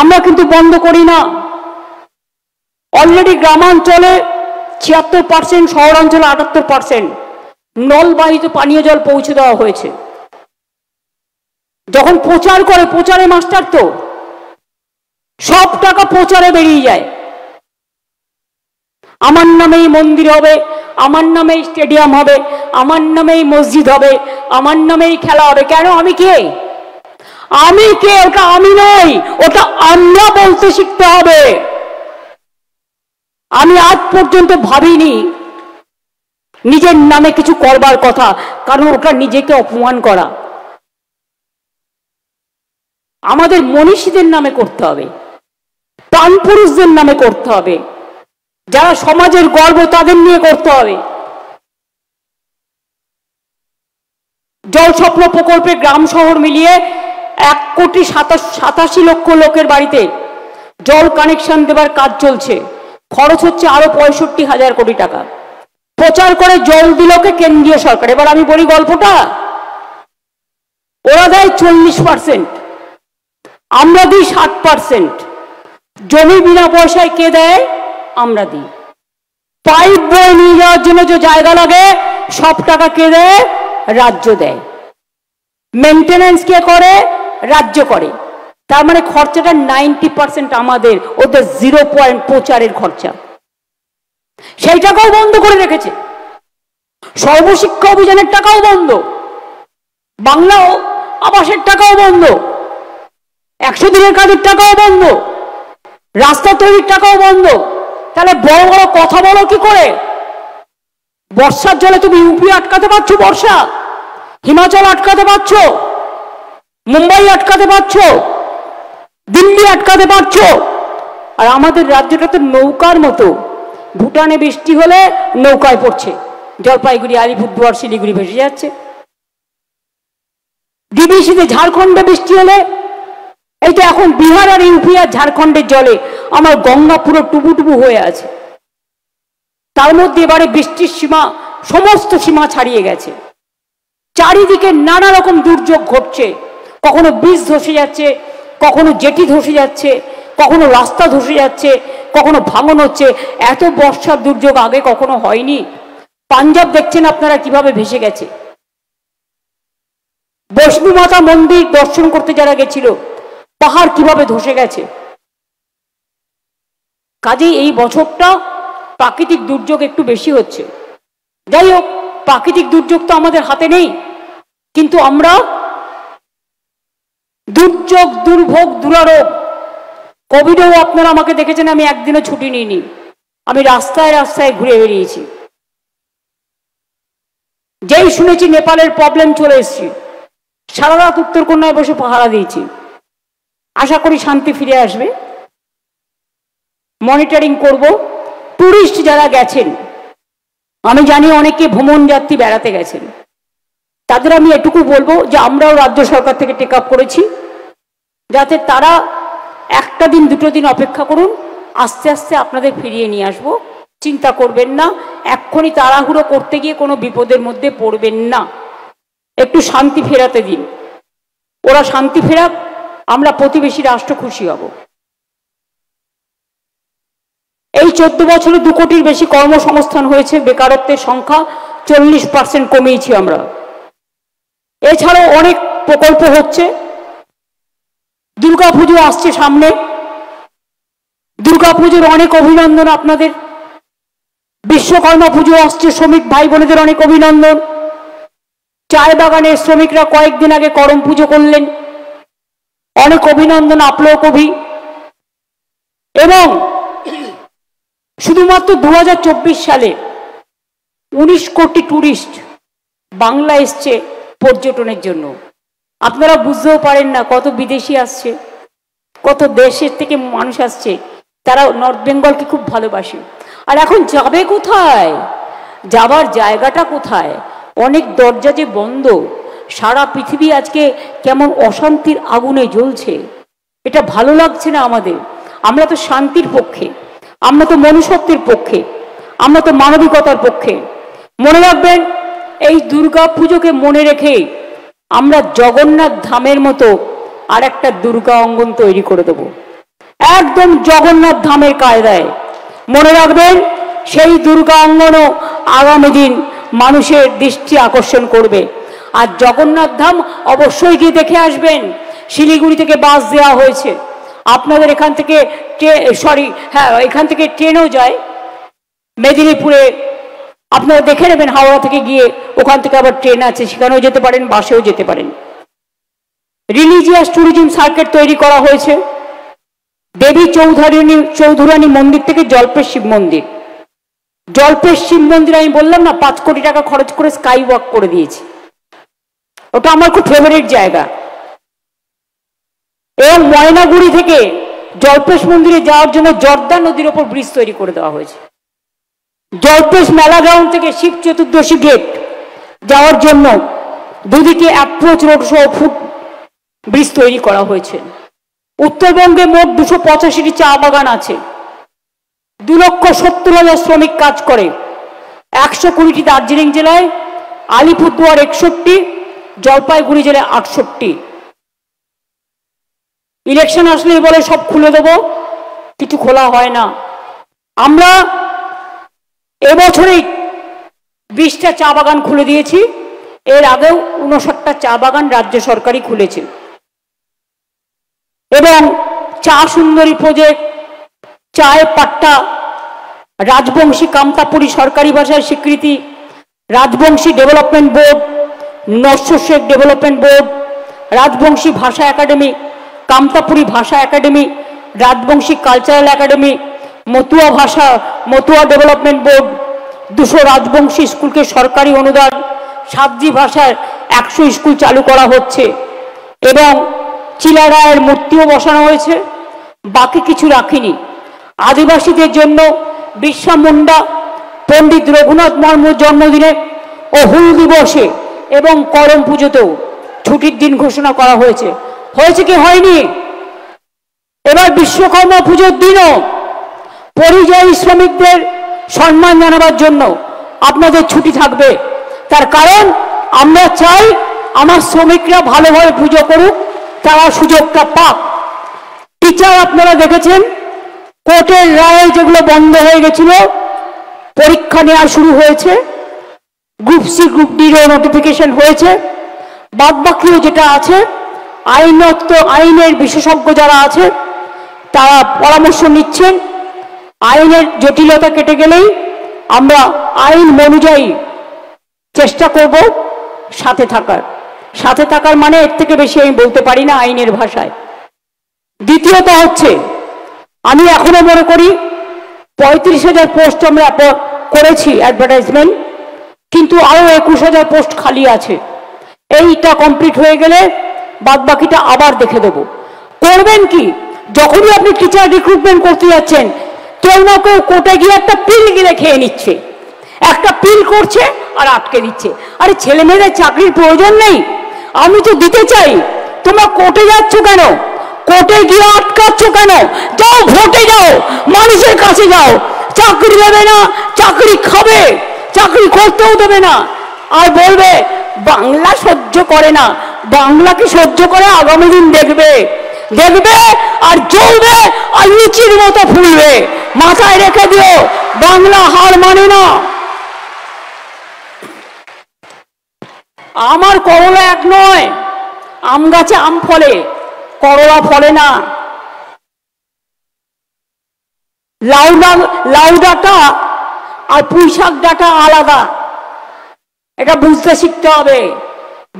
আমরা কিন্তু বন্ধ করি না। অলরেডি গ্রামাঞ্চলে 76%, শহরাঞ্চলে 78% নলবাহিত পানীয় জল পৌঁছে দেওয়া হয়েছে। যখন প্রচার করে, প্রচারে মাস্টার তো, সব টাকা প্রচারে বেরিয়ে যায়। আমার নামেই মন্দির হবে, আমার নামেই স্টেডিয়াম হবে, আমার নামেই মসজিদ হবে, আমার নামেই খেলা হবে। কেন? আমি কে? আমি কে? ওটা আমি নই, ওটা আমরা বলতে শিখতে হবে। আমি আজ পর্যন্ত ভাবিনি নিজের নামে কিছু করবার কথা, কারণ ওটা নিজেকে অপমান করা। আমাদের মনীষীদের নামে করতে হবে, প্রাণপুরুষদের নামে করতে হবে, যারা সমাজের গর্ব তাদের নিয়ে করতে হবে। জল স্বপ্ন প্রকল্পে গ্রাম শহর মিলিয়ে 1,87,00,000 লোকের বাড়িতে জল কানেকশন দেবার কাজ চলছে। খরচ হচ্ছে আরো 65,000 কোটি টাকা। প্রচার করে জল দিলকে কেন্দ্রীয় সরকার। এবার আমি বলি গল্পটা। ওরা দেয় 40%, আমরা দিই 60%। জমি বিনা পয়সায় কে দেয়? আমরা দিই। পাইপ বয়ে নিয়ে যাওয়ার জন্য যে জায়গা লাগে সব টাকা কে দেয়? রাজ্য দেয়। মেনটেনেন্স কে করে? রাজ্য করে। তার মানে খরচাটা 90% আমাদের, ওদের 0 পয়েন্ট প্রচারের খরচা। সেই টাকাও বন্ধ করে রেখেছে। সর্বশিক্ষা অভিযানের টাকাও বন্ধ, বাংলা আবাসের টাকাও বন্ধ, 100 দিনের কাজের টাকাও বন্ধ, রাস্তা তৈরির টাকাও বন্ধ। তাহলে বড় বড় কথা বলো কি করে? বর্ষার জলে তুমি ইউপি আটকাতে পারছো? বর্ষা হিমাচল আটকাতে পারছো? মুম্বাই আটকাতে পারছো? দিল্লি আটকাতে পারছো? আর আমাদের রাজ্যটা তো নৌকার মতো। ভুটানে বৃষ্টি হলে নৌকায় পড়ছে, জলপাইগুড়ি, আলিপুরদুয়ার, শিলিগুড়ি ভেসে যাচ্ছে। ডিবিসিতে ঝাড়খণ্ডে বৃষ্টি হলে, এই তো এখন বিহার আর ইউপি আর ঝাড়খণ্ডের জলে আমার গঙ্গা পুরো টুবু হয়ে আছে। তার মধ্যে এবারে বৃষ্টির সীমা, সমস্ত সীমা ছাড়িয়ে গেছে। চারিদিকে নানা রকম দুর্যোগ ঘটছে। কখনো ব্রিজ ধসে যাচ্ছে, কখনো জেটি ধসে যাচ্ছে, কখনো রাস্তা ধসে যাচ্ছে, কখনো ভাঙন হচ্ছে। এত বর্ষার দুর্যোগ আগে কখনো হয়নি। পাঞ্জাব দেখছেন আপনারা কিভাবে ভেসে গেছে। বৈষ্ণো মাতা মন্দির দর্শন করতে যারা গেছিল, পাহাড় কিভাবে ধসে গেছে। কাজেই এই বছরটা প্রাকৃতিক দুর্যোগ একটু বেশি হচ্ছে। যাই হোক, প্রাকৃতিক দুর্যোগ তো আমাদের হাতে নেই, কিন্তু আমরা দুর্যোগ, দুর্ভোগ, দুরারোগ, কোভিডেও আপনারা আমাকে দেখেছেন আমি একদিনও ছুটি নিইনি। আমি রাস্তায় রাস্তায় ঘুরে বেরিয়েছি। যেই শুনেছি নেপালের প্রবলেম চলে এসেছি, সারা রাত উত্তরকন্যায় বসে পাহারা দিয়েছি। আশা করি শান্তি ফিরে আসবে। মনিটরিং করব। টুরিস্ট যারা গেছেন, আমি জানি অনেকে ভ্রমণ যাত্রী বেড়াতে গেছেন, তাদের আমি এটুকু বলবো যে আমরাও রাজ্য সরকার থেকে টেক আপ করেছি, যাতে তারা একটা দিন দুটো দিন অপেক্ষা করুন, আস্তে আস্তে আপনাদের ফিরিয়ে নিয়ে আসবো। চিন্তা করবেন না, এক্ষুনি তাড়াহুড়ো করতে গিয়ে কোনো বিপদের মধ্যে পড়বেন না। একটু শান্তি ফেরাতে দিন। ওরা শান্তি ফেরাক, আমরা প্রতিবেশী রাষ্ট্র খুশি হব। এই 14 বছরে 2 কোটির বেশি কর্মসংস্থান হয়েছে। বেকারত্বের সংখ্যা 40% কমিয়েছি আমরা। এছাড়াও অনেক প্রকল্প হচ্ছে। দুর্গাপুজো আসছে সামনে, দুর্গাপুজোর অনেক অভিনন্দন আপনাদের। বিশ্বকর্মা পুজো আসছে, শ্রমিক ভাই বোনেদের অনেক অভিনন্দন। চায় বাগানের শ্রমিকরা কয়েকদিন আগে করম পুজো করলেন, অনেক অভিনন্দন আপলোক কবি। এবং শুধুমাত্র 2024 সালে 19 কোটি টুরিস্ট বাংলা এসছে পর্যটনের জন্য। আপনারা বুঝতেও পারেন না কত বিদেশি আসছে, কত দেশের থেকে মানুষ আসছে। তারা নর্থ বেঙ্গলকে খুব ভালোবাসে। আর এখন যাবে কোথায়? যাবার জায়গাটা কোথায়? অনেক দরজা যে বন্ধ। সারা পৃথিবী আজকে কেমন অশান্তির আগুনে জ্বলছে। এটা ভালো লাগছে না আমাদের। আমরা তো শান্তির পক্ষে, আমরা তো মনুষ্যত্বের পক্ষে, আমরা তো মানবিকতার পক্ষে। মনে রাখবেন, এই দুর্গা পুজোকে মনে রেখে আমরা জগন্নাথ ধামের মতো আর একটা দুর্গা অঙ্গন তৈরি করে দেব, একদম জগন্নাথ ধামের কায়দায়। মনে রাখবেন, সেই দুর্গা অঙ্গনও আগামী দিন মানুষের দৃষ্টি আকর্ষণ করবে। আর জগন্নাথ ধাম অবশ্যই গিয়ে দেখে আসবেন। শিলিগুড়ি থেকে বাস দেওয়া হয়েছে, আপনাদের এখান থেকে এখান থেকে ট্রেনও যায়। মেদিনীপুরে আপনারা দেখে নেবেন, হাওড়া থেকে গিয়ে ওখান থেকে আবার ট্রেন আছে, সেখানেও যেতে পারেন, বাসেও যেতে পারেন। রিলিজিয়াস ট্যুরিজম সার্কিট তৈরি করা হয়েছে। দেবী চৌধুরানী মন্দির থেকে জল্পেশ শিব মন্দির। জল্পেশ শিব মন্দির আমি বললাম না 5 কোটি টাকা খরচ করে স্কাই ওয়াক করে দিয়েছি, ওটা আমার খুব ফেভারিট জায়গা। এবং ময়নাগুড়ি থেকে জল্পেশ মন্দিরে যাওয়ার জন্য জর্দা নদীর ওপর ব্রিজ তৈরি করে দেওয়া হয়েছে। জল্পেশ মেলা গ্রাউন্ড থেকে শিব চতুর্দশী গেট যাওয়ার জন্য দুদিকে অ্যাপ্রোচ রোড সহ ফুট ব্রিজ তৈরি করা হয়েছে। উত্তরবঙ্গে মোট 285টি চা বাগান আছে। 2,70,000 শ্রমিক কাজ করে। 120টি দার্জিলিং জেলায়, আলিপুরদুয়ার 61, জলপাইগুড়ি জেলায় 68। ইলেকশন আসলেই বলে সব খুলে দেব, কিছু খোলা হয় না। আমরা এবছরেই 20টা চা বাগান খুলে দিয়েছি। এর আগেও 59টা চা বাগান রাজ্য সরকারই খুলেছে। এবং চা সুন্দরী প্রজেক্ট, চায় পাট্টা, রাজবংশী কামতাপুরী সরকারি ভাষায় স্বীকৃতি, Rajbanshi development board, Nashya Sheikh development board, Rajbanshi ভাষা একাডেমি, কামতাপুরী ভাষা academy, Rajbanshi cultural academy, Matua development board, 200 Rajbanshi স্কুলকে সরকারি অনুদান, সাবজি ভাষার 100 স্কুল চালু করা হচ্ছে। এবং চিলারায়ের মূর্তিও বসানো হয়েছে। বাকি কিছু রাখিনি। আদিবাসীদের জন্য বিরসা মুন্ডা, পণ্ডিত রঘুনাথ মুর্মুর জন্মদিনে ও হুল দিবসে এবং করম পুজোতেও ছুটির দিন ঘোষণা করা হয়েছে। হয়েছে কি হয়নি? এবার বিশ্বকর্মা পুজোর দিনও পরিযায়ী শ্রমিকদের সম্মান জানাবার জন্য আপনাদের ছুটি থাকবে। তার কারণ আমরা চাই আমার শ্রমিকরা ভালোভাবে পুজো করুক, তারা সুযোগটা পাক। টিচার আপনারা দেখেছেন কোর্টের রায়ে যেগুলো বন্ধ হয়ে গেছিল, পরীক্ষা নেওয়া শুরু হয়েছে। গ্রুপ সি গ্রুপ ডিরও নোটিফিকেশন হয়েছে। বাদবাকিও যেটা আছে আইনের বিশেষজ্ঞ যারা আছে তারা পরামর্শ নিচ্ছেন। আইনের জটিলতা কেটে গেলেই আমরা আইন অনুযায়ী চেষ্টা করব সাথে থাকার মানে এর থেকে বেশি আমি বলতে পারি না আইনের ভাষায়। দ্বিতীয়ত হচ্ছে, আমি এখনো মনে করি 35,000 পোস্ট আমরা করেছি অ্যাডভার্টাইজমেন্ট, কিন্তু আরো 21,000 পোস্ট খালি আছে। এইটা কমপ্লিট হয়ে গেলে বাদবাকিটা আবার দেখে দেব। করবেন কি, যখনই আপনি টিচার রিক্রুটমেন্ট করতে যাচ্ছেন, কেউ না কেউ কোর্টে গিয়ে একটা পিল গিলে খেয়ে নিচ্ছে, একটা পিল করছে আর আটকে দিচ্ছে। আরে ছেলে মেয়েদের চাকরির প্রয়োজন নেই, আমি তো দিতে চাই, তোমরা কোর্টে যাচ্ছ কেন? কোর্টে গিয়ে আটকাচ্ছ কেন? যাও ভোটে যাও, মানুষের কাছে যাও। চাকরি দেবে না, চাকরি খাবে, চাকরি করতেও দেবে না, আর বলবে বাংলা সহ্য করে না। বাংলাকে সহ্য করে আগামী দিন দেখবে আর জ্বলবে আর লিচির মতো ফুলবে। মাথায় রেখে দিও, বাংলা হার মানে না। আমার করলা এক নয়, আম গাছে আম ফলে, করলা ফলে না। লাউ ডাঁটা আর পুঁইশাক ডাঁটা আলাদা, এটা বুঝতে শিখতে হবে।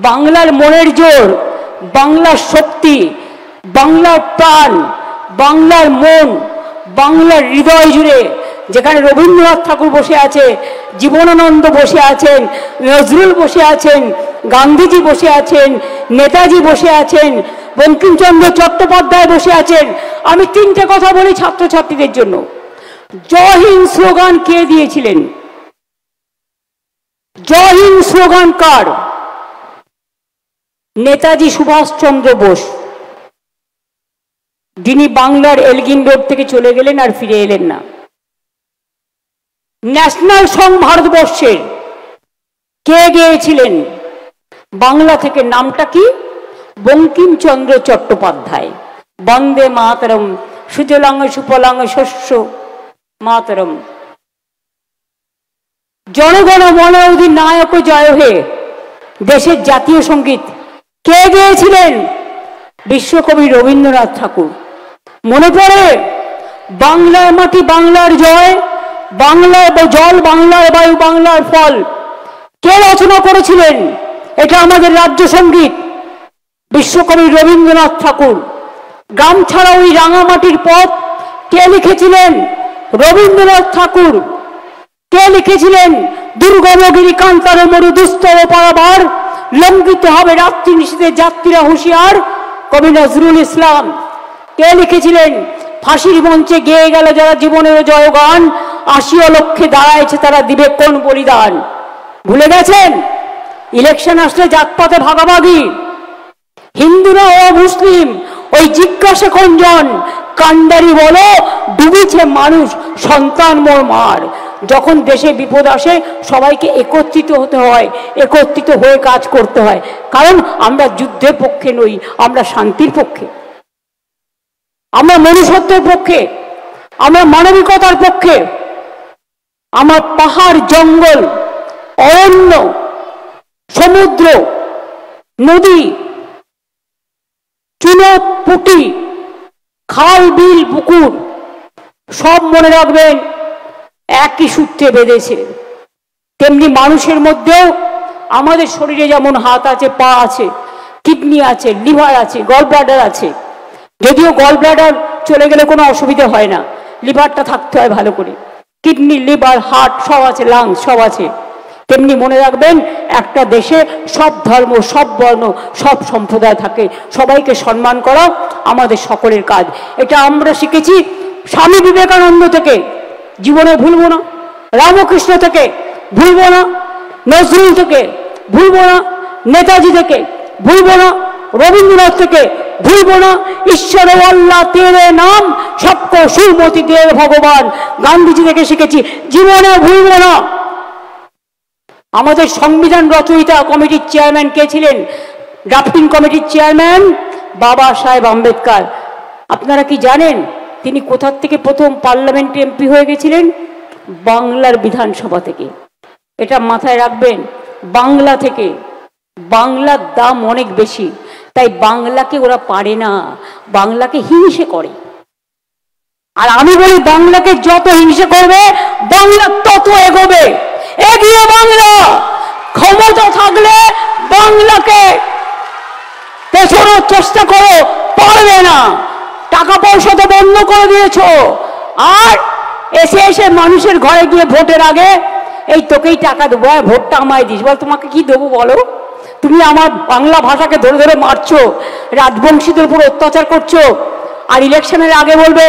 বাংলার মনের জোর, বাংলার শক্তি, বাংলার প্রাণ, বাংলার মন, বাংলার হৃদয় জুড়ে যেখানে রবীন্দ্রনাথ ঠাকুর বসে আছে, জীবনানন্দ বসে আছেন, নজরুল বসে আছেন, গান্ধীজি বসে আছেন, নেতাজি বসে আছেন, বঙ্কিমচন্দ্র চট্টোপাধ্যায় বসে আছেন। আমি 3টে কথা বলি ছাত্রছাত্রীদের জন্য। জয় হিন্দ স্লোগান কে দিয়েছিলেন? জয় হিন্দ স্লোগান কার? নেতাজি সুভাষচন্দ্র বোস, যিনি বাংলার এলগিন রোড থেকে চলে গেলেন আর ফিরে এলেন না। ন্যাশনাল সং ভারতবর্ষের কে গেয়েছিলেন বাংলা থেকে? নামটা কি? বঙ্কিমচন্দ্র চট্টোপাধ্যায়। বন্দে মাতরম, সুজলাং সুফলাং শস্য মাতরম। জনগণ মন অধিনায়ক জয় হে, দেশের জাতীয় সঙ্গীত কে গেয়েছিলেন? বিশ্বকবি রবীন্দ্রনাথ ঠাকুর। মনে পড়ে? বাংলার মাটি বাংলার জয়, বাংলার জল, বাংলার বায়ু, বাংলার ফল কে রচনা করেছিলেন? এটা আমাদের রাজ্য সঙ্গীত, বিশ্বকবি রবীন্দ্রনাথ ঠাকুর। গ্রাম ছাড়া ওই রাঙামাটির পথ কে লিখেছিলেন? রবীন্দ্রনাথ ঠাকুর। কে লিখেছিলেন? দুর্গমগিরি কান্তার মরু দুস্তর পারাবার, লঙ্ঘিত হবে রাত্রি নিশীথে যাত্রীরা হুঁশিয়ার, কবি নজরুল ইসলাম। কে লিখেছিলেন? ফাঁসির মঞ্চে গেয়ে গেল যারা জীবনের জয়গান, ৮০ লক্ষে দাঁড়াইছে তারা দিবে কোন বলিদান। ভুলে গেছেন? ইলেকশন আসলে জাতপাতে ভাগাভাগি, হিন্দুরা ও মুসলিম ওই জিজ্ঞাসা কোনজন, কান্ডারি বলো ডুবিছে মানুষ সন্তান মোর মার। যখন দেশে বিপদ আসে সবাইকে একত্রিত হতে হয়, একত্রিত হয়ে কাজ করতে হয়, কারণ আমরা যুদ্ধের পক্ষে নই, আমরা শান্তির পক্ষে, আমরা মনুষ্যত্বের পক্ষে, আমরা মানবিকতার পক্ষে। আমার পাহাড়, জঙ্গল, অরণ্য, সমুদ্র, নদী, চুনো পুঁটি, খাল, বিল, পুকুর সব মনে রাখবেন একই সূত্রে বেঁধেছে। তেমনি মানুষের মধ্যেও আমাদের শরীরে যেমন হাত আছে, পা আছে, কিডনি আছে, লিভার আছে, গল ব্লাডার আছে। যদিও গল ব্লাডার চলে গেলে কোনো অসুবিধা হয় না, লিভারটা থাকতে হয় ভালো করে। কিডনি, লিভার, হার্ট সব আছে, লাংস সব আছে। তেমনি মনে রাখবেন একটা দেশে সব ধর্ম, সব বর্ণ, সব সম্প্রদায় থাকে, সবাইকে সম্মান করা আমাদের সকলের কাজ। এটা আমরা শিখেছি স্বামী বিবেকানন্দ থেকে, জীবনে ভুলবো না। রামকৃষ্ণ থেকে ভুলবো না, নজরুল থেকে ভুলবো না, নেতাজি থেকে ভুলবো না, রবীন্দ্রনাথ থেকে ভুলবো না, ঈশ্বর আল্লাহ তেরে নাম সবকো সুমতি দে ভগবান, গান্ধীজি থেকে শিখেছি, জীবনে ভুলবো না। আমাদের সংবিধান রচয়িতা কমিটির চেয়ারম্যান কে ছিলেন? ড্রাফটিং কমিটির চেয়ারম্যান বাবা সাহেব আম্বেদকর। আপনারা কি জানেন তিনি কোথা থেকে প্রথম পার্লামেন্টে এমপি হয়ে গেছিলেন? বাংলার বিধানসভা থেকে। এটা মাথায় রাখবেন, বাংলা থেকে। বাংলার দাম অনেক বেশি, তাই বাংলাকে ওরা পারে না, বাংলাকে হিংসে করে। আর আমি বলি বাংলাকে যত হিংসে করবে বাংলা তত এগোবে। এগিয়ে বাংলা, ক্ষমতা থাকলে বাংলাকে পেছানোর চেষ্টা করো, পারবে না। টাকা পয়সা তো বন্ধ করে দিয়েছো, আর এসে এসে মানুষের ঘরে গিয়ে ভোটের আগে এই তোকেই টাকা দেবো, ভোটটা আমায় দিস। বল তোমাকে কি দেবো বলো? তুমি আমার বাংলা ভাষাকে ধরে ধরে মারছো, রাজবংশীদের উপর অত্যাচার করছো, আর ইলেকশনের আগে বলবে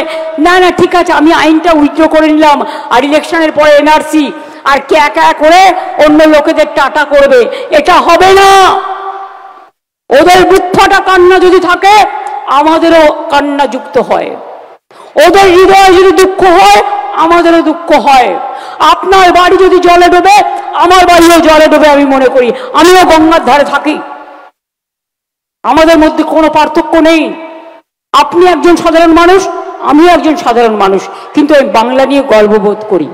না না ঠিক আছে আমি আইনটা উইথড্র করে নিলাম, আর ইলেকশনের পরে এনআরসি, আর কে করে অন্য লোকেদের টাটা করবে। এটা হবে না। ওদের বুকফাটা কান্না যদি থাকে আমাদেরও কান্না যুক্ত হয়, ওদের হৃদয়ে যদি দুঃখ হয় আমাদেরও দুঃখ হয়। আপনার বাড়ি যদি জলে ডোবে আমার বাড়িও জলে ডোবে, আমি মনে করি। আমিও গঙ্গার ধারে থাকি, আমাদের মধ্যে কোনো পার্থক্য নেই। আপনি একজন সাধারণ মানুষ, আমিও একজন সাধারণ মানুষ, কিন্তু আমি বাংলা নিয়ে গর্ববোধ করি।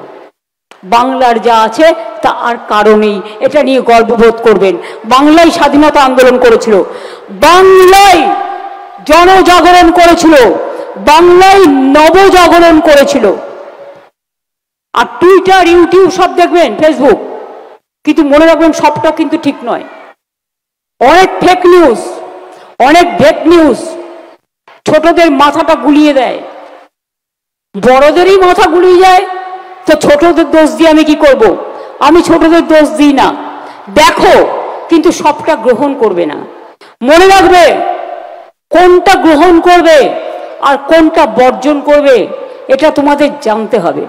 বাংলার যা আছে তা আর কারণেই, এটা নিয়ে গর্ববোধ করবেন। বাংলায় স্বাধীনতা আন্দোলন করেছিল, বাংলায় জনজাগরণ করেছিল, বাংলায় নবজাগরণ করেছিল। আর টুইটার, ইউটিউব সব দেখবেন, ফেসবুক, কিন্তু মনে রাখবেন সবটা কিন্তু ঠিক নয়। অনেক ফেক নিউজ, অনেক ফেক নিউজ ছোটদের মাথাটা গুলিয়ে দেয়, বড়দেরই মাথা গুলিয়ে যায়। তো ছোটদের দোষ দিয়ে আমি কি করব? আমি ছোটদের দোষ দিই না। দেখো, কিন্তু সবটা গ্রহণ করবে না। মনে রাখবে কোনটা গ্রহণ করবে আর কোনটা বর্জন করবে, এটা তোমাদের জানতে হবে।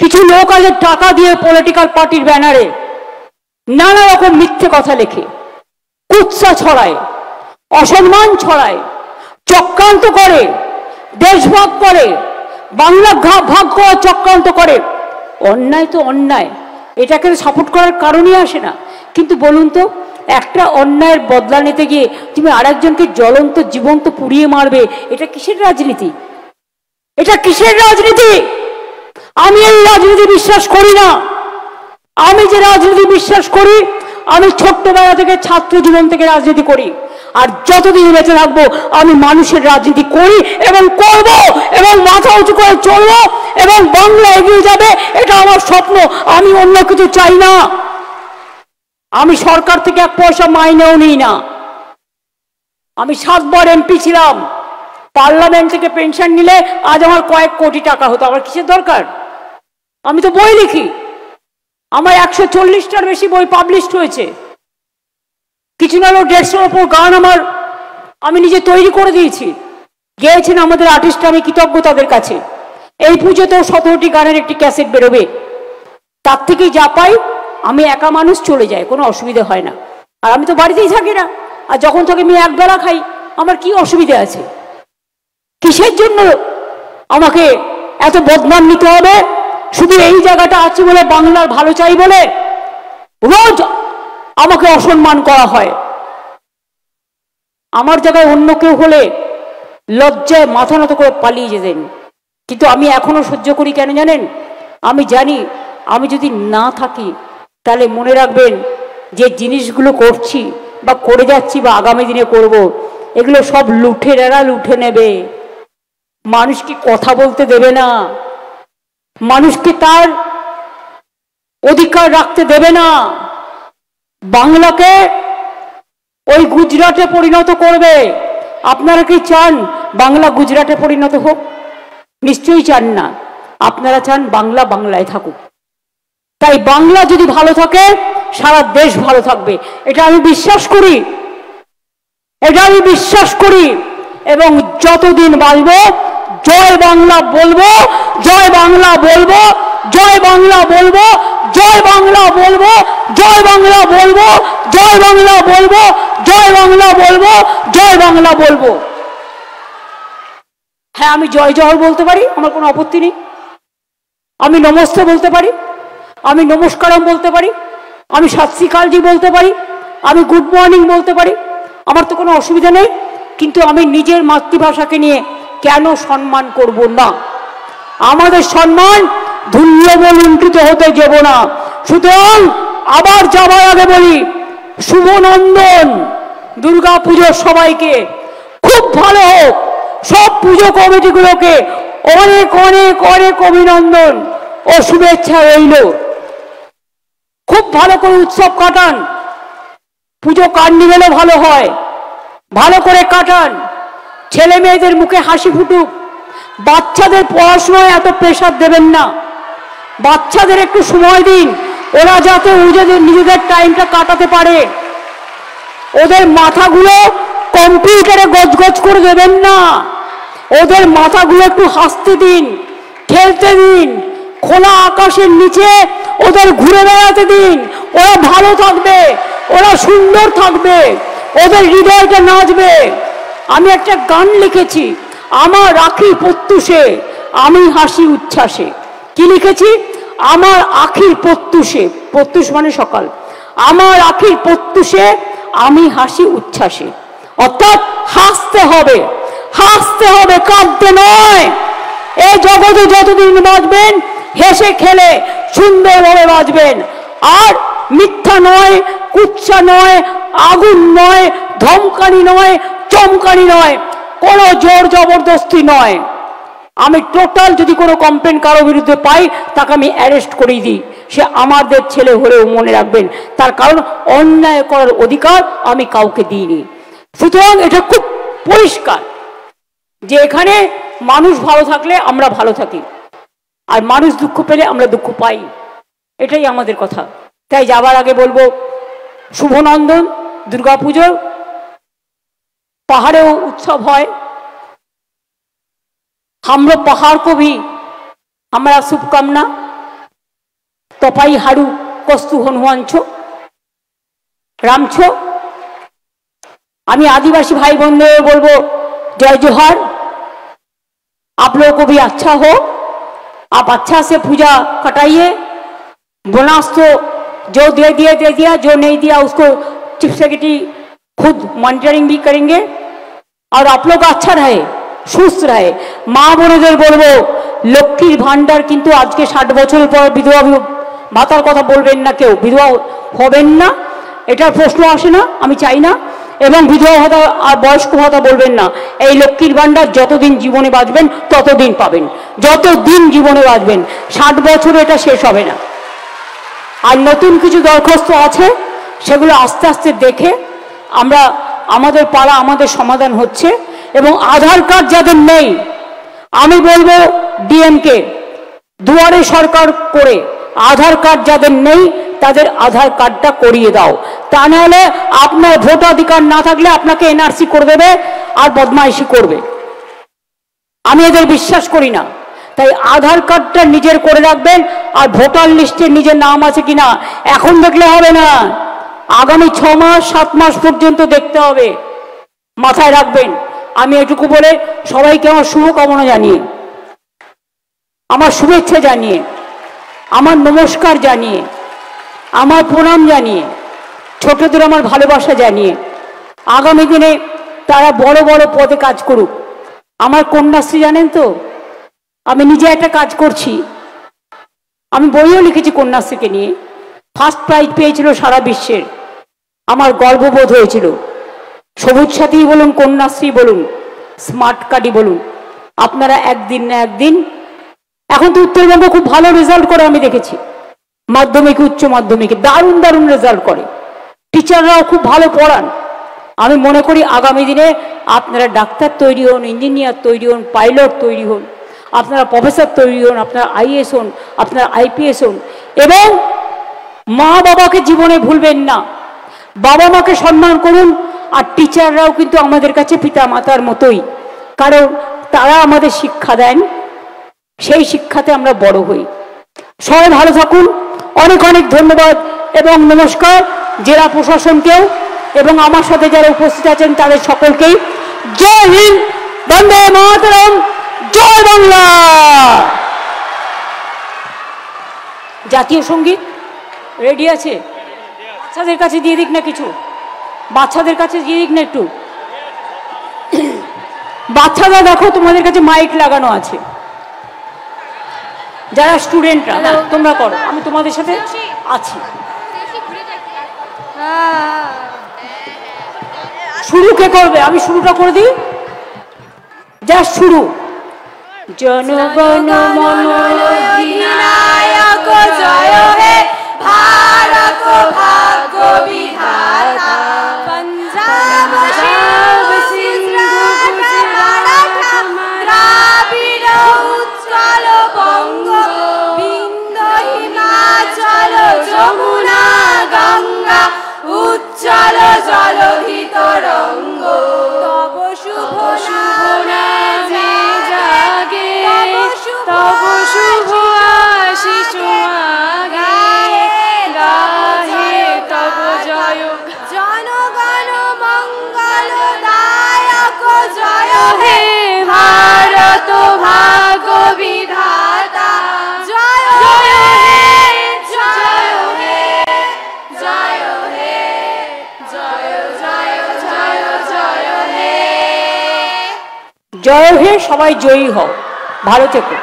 কিছু লোক আছে টাকা দিয়ে পলিটিক্যাল পার্টির ব্যানারে নানা রকম মিথ্যে কথা লেখে, কুৎসা ছড়ায়, অসম্মান ছড়ায়, চক্রান্ত করে, দেশভাগ করে, বাংলা ভাগ করার চক্রান্ত করে। অন্যায় তো অন্যায়, এটাকে সাপোর্ট করার কারণই আসে না। কিন্তু বলুন তো, একটা অন্যায়ের বদলা নিতে গিয়ে তুমি আরেকজনকে জ্বলন্ত জীবন্ত পুড়িয়ে মারবে, এটা কিসের রাজনীতি? এটা কিসের রাজনীতি? আমি এই রাজনীতি বিশ্বাস করি না। আমি যে রাজনীতি বিশ্বাস করি, আমি ছোট্টবেলা থেকে, ছাত্র জীবন থেকে রাজনীতি করি। আর যতদিন বেঁচে থাকবো আমি মানুষের রাজনীতি করি এবং করব এবং মাথা উঁচু করে চলবো এবং বাংলা এগিয়ে যাবে, এটা আমার স্বপ্ন। আমি অন্য কিছু চাই না। আমি সরকার থেকে 1 পয়সা মাইনেও নিই না। আমি 7 বার এমপি ছিলাম। পার্লামেন্ট থেকে পেনশন নিলে আজ আমার কয়েক কোটি টাকা হতো। আমার কিসের দরকার? আমি তো বই লিখি। আমার 140টার বেশি বই পাবলিশড হয়েছে। কিছু না হলেও 150-এর ওপর গান আমি নিজে তৈরি করে দিয়েছি। গেয়েছেন আমাদের আর্টিস্ট, আমি কৃতজ্ঞ তাদের কাছে। এই পুজোতেও 17টি গানের একটি ক্যাসেট বেরোবে। তার থেকেই যা পাই আমি একা মানুষ চলে যায়, কোনো অসুবিধা হয় না। আর আমি তো বাড়িতেই থাকি না, আর যখন থাকি আমি একবেলা খাই, আমার কি অসুবিধা আছে? কিসের জন্য আমাকে এত বদনাম নিতে হবে? শুধু এই জায়গাটা আছে বলে, বাংলার ভালো চাই বলে রোজ আমাকে অসম্মান করা হয়। আমার জায়গায় অন্য কেউ হলে লজ্জায় মাথা নত করে পালিয়ে যেতেন, কিন্তু আমি এখনো সহ্য করি। কেন জানেন? আমি জানি আমি যদি না থাকি তাহলে মনে রাখবেন যে জিনিসগুলো করছি বা করে যাচ্ছি বা আগামী দিনে করব, এগুলো সব লুঠেরা লুঠে নেবে। মানুষকে কথা বলতে দেবে না, মানুষকে তার অধিকার রাখতে দেবে না। বাংলাকে ওই গুজরাটে পরিণত করবে। আপনারা কি চান বাংলা গুজরাটে পরিণত হোক? নিশ্চয়ই চান না। আপনারা চান বাংলা বাংলায় থাকুক। তাই বাংলা যদি ভালো থাকে সারা দেশ ভালো থাকবে, এটা আমি বিশ্বাস করি, এটা আমি বিশ্বাস করি। এবং যতদিন বাঁচব জয় বাংলা বলবো, জয় বাংলা বলবো, জয় বাংলা বলবো, জয় বাংলা বলবো, জয় বাংলা বলবো, জয় বাংলা বলবো, জয় বাংলা বলবো, জয় বাংলা বলবো। হ্যাঁ, আমি জয় জহর বলতে পারি, আমার কোনো আপত্তি নেই। আমি নমস্তে বলতে পারি, আমি নমস্কারম বলতে পারি, আমি সত শ্রী আকালজি বলতে পারি, আমি গুড মর্নিং বলতে পারি, আমার তো কোনো অসুবিধা নেই। কিন্তু আমি নিজের মাতৃভাষাকে নিয়ে কেন সম্মান করব না? আমাদের সম্মান ধুলিয়ে লুণ্ঠিত হতে দেব না। সুতরাং আবার যাবার আগে বলি, শুভনন্দন দুর্গা পুজোর সবাইকে। খুব ভালো হোক, সব পুজো কমিটিগুলোকে অনেক অনেক অনেক অভিনন্দন ও শুভেচ্ছা রইল। খুব ভালো করে উৎসব কাটান, পুজো কার্নিভেলও ভালো হয়, ভালো করে কাটান। ছেলে মেয়েদের মুখে হাসি ফুটুক। বাচ্চাদের পড়াশোনায় এত প্রেশার দেবেন না, বাচ্চাদের একটু সময় দিন, ওরা যাতে নিজেদের টাইমটা কাটাতে পারে। ওদের মাথাগুলো কম্পিউটারে গজগজ করে দেবেন না, ওদের মাথাগুলো একটু হাসতে দিন, খেলতে দিন, খোলা আকাশের নিচে ওদের ঘুরে বেড়াতে দিন। ওরা ভালো থাকবে, ওরা সুন্দর থাকবে, ওদের হৃদয়টা নাচবে। আমি একটা গান লিখেছি, আমার আখি প্রত্যুষে আমি হাসি উচ্ছ্বাসে। কি লিখেছি? আমার আখির প্রত্যুষে, প্রত্যুষ মানে সকাল, আমার আখির প্রত্যুষে আমি হাসি উচ্ছ্বাসে। অর্থাৎ হাসতে হবে, হাসতে হবে, কাঁদতে নয়। এই জগতে যতদিন বাঁচবেন হেসে খেলে সুন্দরভাবে বাঁচবেন। আর মিথ্যা নয়, কুৎসা নয়, আগুন নয়, ধমকানি নয়, চমকানি নয়, কোনো জোর জবরদস্তি নয়। আমি টোটাল যদি কোনো কমপ্লেন কারো বিরুদ্ধে পাই তাকে আমি অ্যারেস্ট করিয়ে দিই, সে আমাদের ছেলে হলেও মনে রাখবেন। তার কারণ অন্যায় করার অধিকার আমি কাউকে দিইনি। সুতরাং এটা খুব পরিষ্কার যে এখানে মানুষ ভালো থাকলে আমরা ভালো থাকি, আর মানুষ দুঃখ পেলে আমরা দুঃখ পাই, এটাই আমাদের কথা। তাই যাবার আগে বলবো, শুভনন্দন দুর্গাপুজোর। পাহাড়েও উৎসব হয়। हम लोग पहाड़ को भी हमारा शुभकामना। तपाई हारू कस्तु हनुमान छो राम छो। আমি आदिवासी भाई बंधुओं बोलबो जय जोहार। आप लोगों को भी अच्छा हो, आप अच्छा से पूजा कटाइए। बोनस तो जो दे दिया, जो नहीं दिया उसको चीफ सेक्रेटरी खुद मॉनिटरिंग भी करेंगे। और आप लोग अच्छा रहे, সুস্থ रहे। মা বোনদের বলবো লক্ষ্মীর ভান্ডার কিন্তু আজকে 60 বছরের পর বিধবা ভাতার কথা বলবেন না, কেউ বিধবা হবেন না, এটার প্রশ্ন আসে না। আমি চাই না এবং বিধবা ভাতা আর বয়স্ক ভাতা বলবেন না। এই লক্ষ্মীর ভাণ্ডার যতদিন জীবনে বাঁচবেন ততদিন পাবেন, যতদিন জীবনে বাঁচবেন। 60 বছরে এটা শেষ হবে না। আর নতুন কিছু দরখাস্ত আছে, সেগুলো আস্তে আস্তে দেখে আমরা আমাদের পাড়া আমাদের সমাধান হচ্ছে। এবং আধার কার্ড যাদের নেই, আমি বলবো ডিএমকে দুয়ারে সরকার করে আধার কার্ড যাদের নেই তাদের আধার কার্ডটা করিয়ে দাও। তা নাহলে আপনার ভোটাধিকার না থাকলে আপনাকে এনআরসি করে দেবে আর বদমাইশি করবে। আমি এদের বিশ্বাস করি না। তাই আধার কার্ডটা নিজের করে রাখবেন। আর ভোটার লিস্টে নিজের নাম আছে কিনা এখন দেখলে হবে না, আগামী 6 মাস 7 মাস পর্যন্ত দেখতে হবে। মাথায় রাখবেন। আমি এটুকু বলে সবাইকে আমার শুভকামনা জানিয়ে, আমার শুভেচ্ছা জানিয়ে, আমার নমস্কার জানিয়ে, আমার প্রণাম জানিয়ে, ছোটদের আমার ভালোবাসা জানিয়ে আগামী দিনে তারা বড় বড় পদে কাজ করুক। আমার কন্যাশ্রী জানেন তো, আমি নিজে একটা কাজ করছি। আমি বইও লিখেছি কন্যাশ্রীকে নিয়ে। ফার্স্ট প্রাইজ পেয়েছিল সারা বিশ্বের। আমার গর্ববোধ হয়েছিল। সবুজ সাথী বলুন, কন্যাশ্রী বলুন, স্মার্ট কার্ডই বলুন, আপনারা একদিন না একদিন, এখন তো উত্তরবঙ্গ খুব ভালো রেজাল্ট করে আমি দেখেছি। মাধ্যমিক উচ্চ মাধ্যমিকে দারুণ দারুণ রেজাল্ট করে, টিচাররাও খুব ভালো পড়ান। আমি মনে করি আগামী দিনে আপনারা ডাক্তার তৈরি হন, ইঞ্জিনিয়ার তৈরি হন, পাইলট তৈরি হন, আপনারা প্রফেসর তৈরি হন, আপনারা আইএএস হন, আপনারা আইপিএস হন। এবং মা বাবাকে জীবনে ভুলবেন না, বাবা মাকে সম্মান করুন। আর টিচাররাও কিন্তু আমাদের কাছে পিতা মাতার মতোই, কারণ তারা আমাদের শিক্ষা দেন, সেই শিক্ষাতে আমরা বড় হই। সবাই ভালো থাকুন। অনেক অনেক ধন্যবাদ এবং নমস্কার জেলা প্রশাসনকেও এবং আমার সাথে যারা উপস্থিত আছেন তাদের সকলকেই। জয় হিন্দ, বন্দে মাতরম, জয় বাংলা। জাতীয় সঙ্গীত রেডি আছে? বাচ্চাদের কাছে দিয়ে দিক না, কিছু বাচ্চাদের কাছে দিয়ে দিক না একটু। বাচ্চারা দেখো, তোমাদের কাছে মাইক লাগানো আছে। যারা স্টুডেন্টরা, তোমরা করো, আমি তোমাদের সাথে আছি। শুরু কে করবে? আমি শুরুটা করে দিই, যা শুরু। জনগণ মন অধিনায়ক জয় হে ভারত ভাগ্য বিধাতা, পঞ্জাব সিন্ধু গুজরাট মারাঠা দ্রাবিড় উৎকল বঙ্গ বিন্ধ্য হিমাচল যমুনা গঙ্গা উজ্জ্বল জলধি তরঙ্গ। তব শুভ নামে জাগে, তব শুভ আশিস মাগে, গাহে তব জয়। জনগণ মঙ্গল দায়ক জয় হে ভারত ভাগ্য বিধাতা, জয় হে জয় হে জয় হে জয় জয় জয় জয় হে। জয় হে, সবাই জয়ী হও। ভালো থেকো।